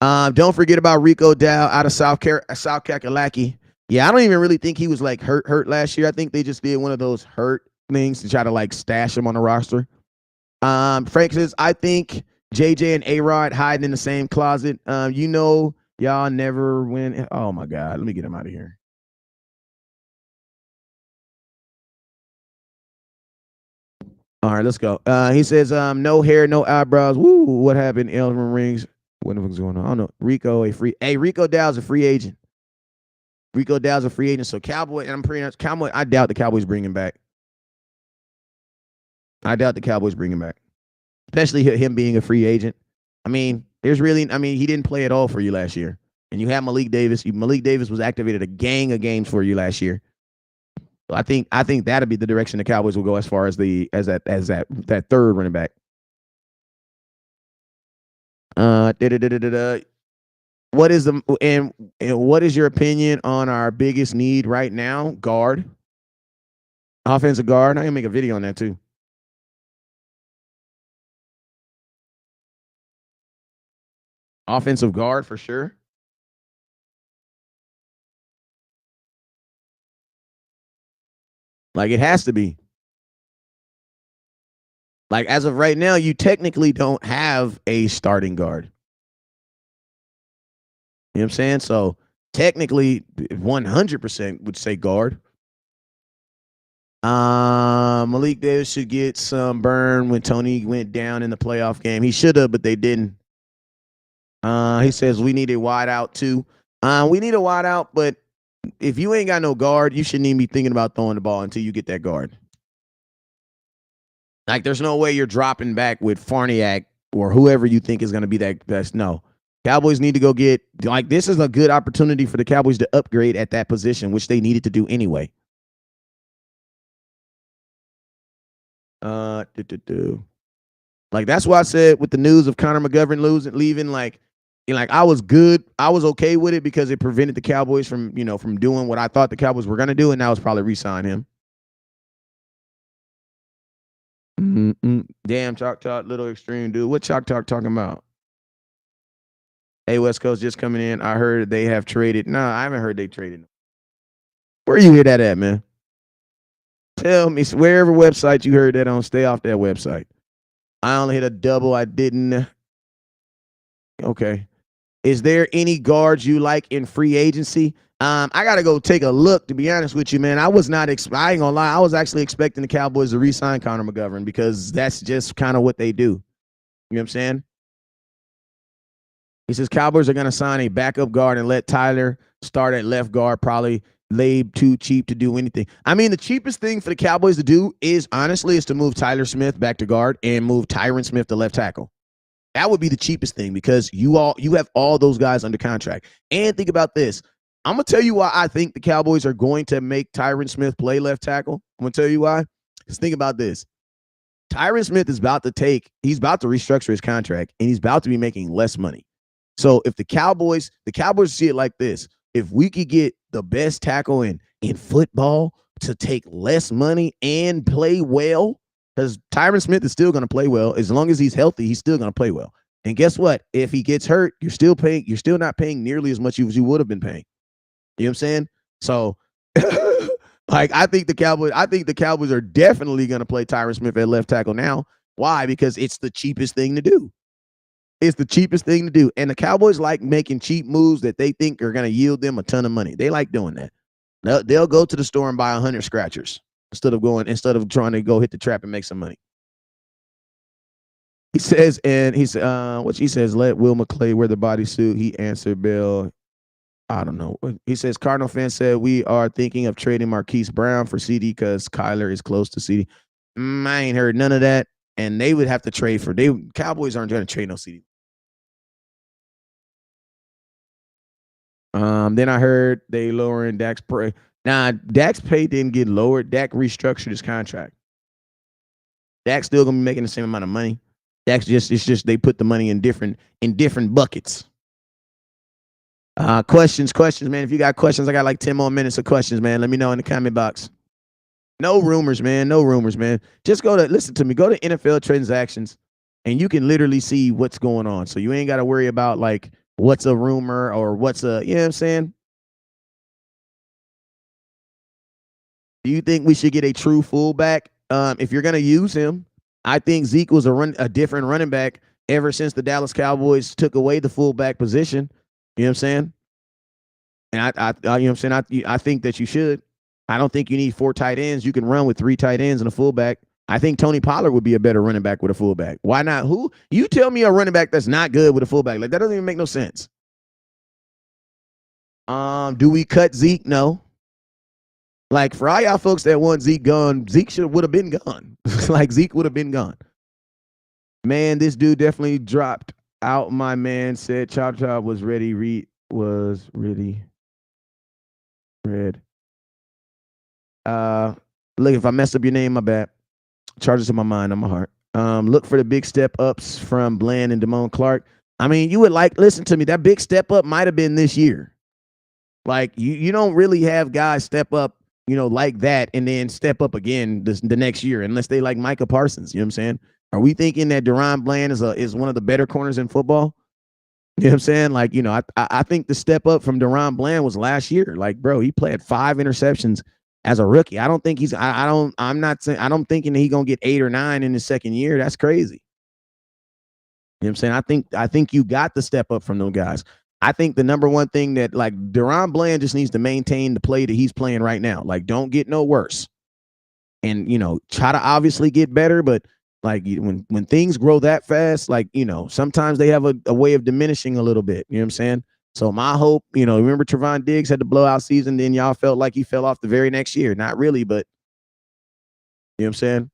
Don't forget about Rico Dow out of South Kakalaki. Yeah, I don't even really think he was like hurt last year. I think they just did one of those hurt things to try to like stash him on the roster. Frank says, I think JJ and A-Rod hiding in the same closet. Y'all never win. Oh my God, let me get him out of here. All right, let's go. He says, no hair, no eyebrows. Woo, what happened? Elmer rings. What the fuck's going on? I don't know. Rico Dow's a free agent. Rico Dow's a free agent. So Cowboy, and I'm pretty much Cowboy. I doubt the Cowboys bring him back. Especially him being a free agent. He didn't play at all for you last year. And you have Malik Davis. Malik Davis was activated a gang of games for you last year. So I think that'll be the direction the Cowboys will go as far as that 3rd running back. what is the and what is your opinion on our biggest need right now? Guard, offensive guard. I can make a video on that too. Offensive guard for sure. Like it has to be. Like as of right now, you technically don't have a starting guard. You know what I'm saying? So technically, 100% would say guard. Malik Davis should get some burn when Tony went down in the playoff game. He should have, but they didn't. He says we need a wide out too. We need a wide out, but if you ain't got no guard, you shouldn't even be thinking about throwing the ball until you get that guard. Like, there's no way you're dropping back with Farniak or whoever you think is going to be that best. No. Cowboys need to go get, like, this is a good opportunity for the Cowboys to upgrade at that position, which they needed to do anyway. Like, that's why I said with the news of Connor McGovern leaving, like I was good. I was okay with it because it prevented the Cowboys from doing what I thought the Cowboys were going to do, and now it's probably re-sign him. Damn, Chalk Talk, little extreme dude. What Chalk Talk talking about? Hey, West Coast just coming in. I heard they have traded. No, I haven't heard they traded. Where you hear that at, man? Tell me, wherever website you heard that on, stay off that website. I only hit a double. I didn't. Okay. Is there any guards you like in free agency? I got to go take a look, to be honest with you, man. I was not, I ain't gonna lie. I was actually expecting the Cowboys to re-sign Connor McGovern because that's just kind of what they do. You know what I'm saying? He says Cowboys are going to sign a backup guard and let Tyler start at left guard, probably laid too cheap to do anything. I mean, the cheapest thing for the Cowboys to do is, honestly, is to move Tyler Smith back to guard and move Tyron Smith to left tackle. That would be the cheapest thing because you have all those guys under contract. And think about this. I'm going to tell you why I think the Cowboys are going to make Tyron Smith play left tackle. I'm going to tell you why. Because think about this. Tyron Smith is he's about to restructure his contract, and he's about to be making less money. So if the Cowboys see it like this, if we could get the best tackle in football to take less money and play well, because Tyron Smith is still going to play well. As long as he's healthy, he's still going to play well. And guess what? If he gets hurt, you're still not paying nearly as much as you would have been paying. You know what I'm saying? So like I think the Cowboys are definitely going to play Tyron Smith at left tackle now. Why? Because it's the cheapest thing to do. It's the cheapest thing to do. And the Cowboys like making cheap moves that they think are going to yield them a ton of money. They like doing that. They'll go to the store and buy 100 scratchers instead of trying to go hit the trap and make some money. He says, let Will McClay wear the bodysuit. He answered Bill. I don't know. He says, Cardinal fans said we are thinking of trading Marquise Brown for CD because Kyler is close to CD. I ain't heard none of that. And they would have to trade Cowboys aren't going to trade no CD. Then I heard they lowering Dak's pay. Nah, Dak's pay didn't get lowered. Dak restructured his contract. Dak's still gonna be making the same amount of money. It's just they put the money in different buckets. Questions, man. If you got questions, I got like 10 more minutes of questions, man. Let me know in the comment box. No rumors, man. Just listen to me. Go to NFL transactions, and you can literally see what's going on. So you ain't got to worry about like what's a rumor or what's you know what I'm saying? Do you think we should get a true fullback? If you're gonna use him, I think Zeke was a different running back ever since the Dallas Cowboys took away the fullback position. You know what I'm saying? And I you know what I'm saying? I think that you should. I don't think you need 4 tight ends. You can run with 3 tight ends and a fullback. I think Tony Pollard would be a better running back with a fullback. Why not? Who? You tell me a running back that's not good with a fullback. Like, that doesn't even make no sense. Do we cut Zeke? No. Like, for all y'all folks that want Zeke gone, Zeke would have been gone. Like, Zeke would have been gone. Man, this dude definitely dropped out. My man said Chop Chop was ready. Red. Look, if I messed up your name, my bad. Charges in my mind, on my heart. Look for the big step ups from Bland and Damone Clark. I mean, you would listen to me. That big step up might have been this year. Like you don't really have guys step up, like that, and then step up again the next year, unless they like Micah Parsons. You know what I'm saying? Are we thinking that Deron Bland is one of the better corners in football? You know what I'm saying? Like, I think the step up from Deron Bland was last year. Like, bro, he played 5 interceptions as a rookie. I don't think I'm not saying, I don't thinking that he's gonna get 8 or 9 in his second year. That's crazy. You know what I'm saying? I think you got the step up from those guys. I think the number one thing that, like, Deron Bland just needs to maintain the play that he's playing right now. Like, don't get no worse. And, try to obviously get better, but like when things grow that fast, like, sometimes they have a way of diminishing a little bit. You know what I'm saying? So my hope, remember Trevon Diggs had the blowout season, then y'all felt like he fell off the very next year. Not really, but you know what I'm saying?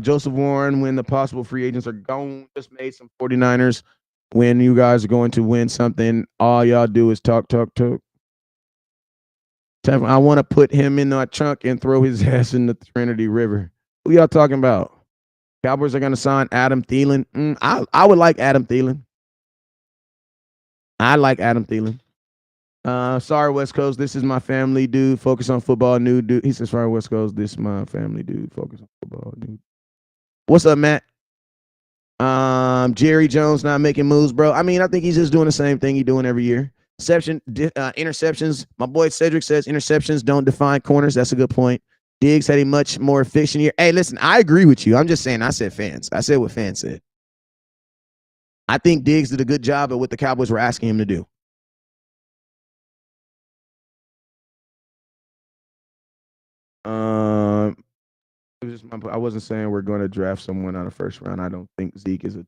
Joseph Warren, when the possible free agents are gone, just made some 49ers. When you guys are going to win something, all y'all do is talk. I want to put him in our trunk and throw his ass in the Trinity River. Who y'all talking about? Cowboys are going to sign Adam Thielen. I would like Adam Thielen. I like Adam Thielen. Sorry, West Coast. This is my family, dude. Focus on football, new dude. He says, sorry, West Coast. This is my family, dude. Focus on football, dude. What's up, Matt? Jerry Jones not making moves, bro. I mean, I think he's just doing the same thing he's doing every year. Interceptions. My boy Cedric says interceptions don't define corners. That's a good point. Diggs had a much more efficient year. Hey, listen, I agree with you. I'm just saying, I said fans. I said what fans said. I think Diggs did a good job at what the Cowboys were asking him to do. It was just I wasn't saying we're going to draft someone on the first round. I don't think Zeke is a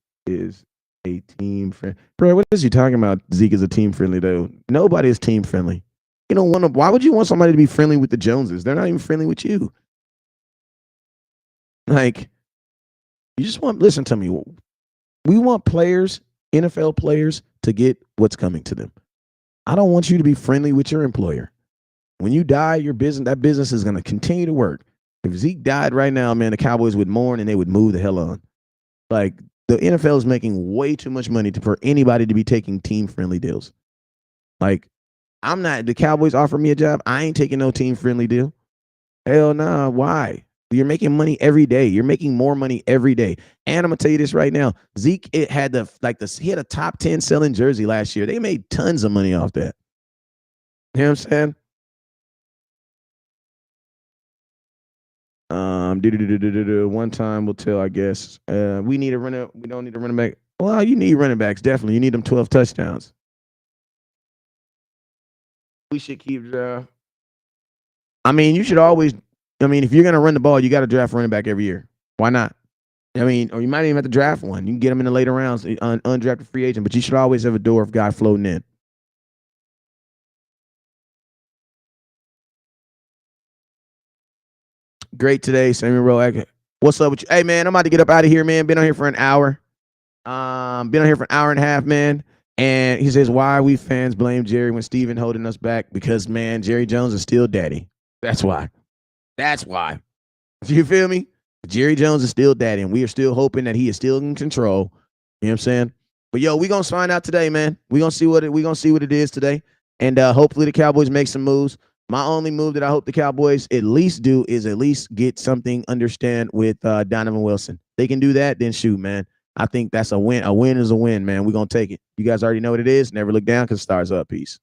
team friend. Bro, what is he talking about? Zeke is a team friendly though. Nobody is team friendly. You don't want to. Why would you want somebody to be friendly with the Joneses? They're not even friendly with you. Like, you just want. Listen to me. We want players, NFL players, to get what's coming to them. I don't want you to be friendly with your employer. When you die, that business is going to continue to work. If Zeke died right now, man, the Cowboys would mourn and they would move the hell on. Like, the NFL is making way too much money for anybody to be taking team-friendly deals. Like, the Cowboys offer me a job. I ain't taking no team-friendly deal. Hell nah. Why? You're making money every day. You're making more money every day. And I'm going to tell you this right now. Zeke, he had a top 10 selling jersey last year. They made tons of money off that. You know what I'm saying? One time will tell, I guess. We need a runner. We don't need a running back. Well, you need running backs, definitely. You need them 12 touchdowns. We should keep I mean, you should always. I mean, if you're gonna run the ball, you got to draft running back every year. Why not? I mean, or you might even have to draft one. You can get them in the later rounds, undrafted free agent, but you should always have a door of guy floating in. Great today, Samuel Rowe. What's up with you? Hey, man, I'm about to get up out of here, man. Been on here for an hour. Been on here for an hour and a half, man. And he says, why we fans blame Jerry when Steven holding us back? Because, man, Jerry Jones is still daddy. That's why. That's why. You feel me? Jerry Jones is still daddy, and we are still hoping that he is still in control. You know what I'm saying? But, yo, we're going to find out today, man. We're going to see what it is today. And hopefully the Cowboys make some moves. My only move that I hope the Cowboys at least do is at least get something understand with Donovan Wilson. They can do that, then shoot, man. I think that's a win. A win is a win, man. We're going to take it. You guys already know what it is. Never look down because stars up. Peace.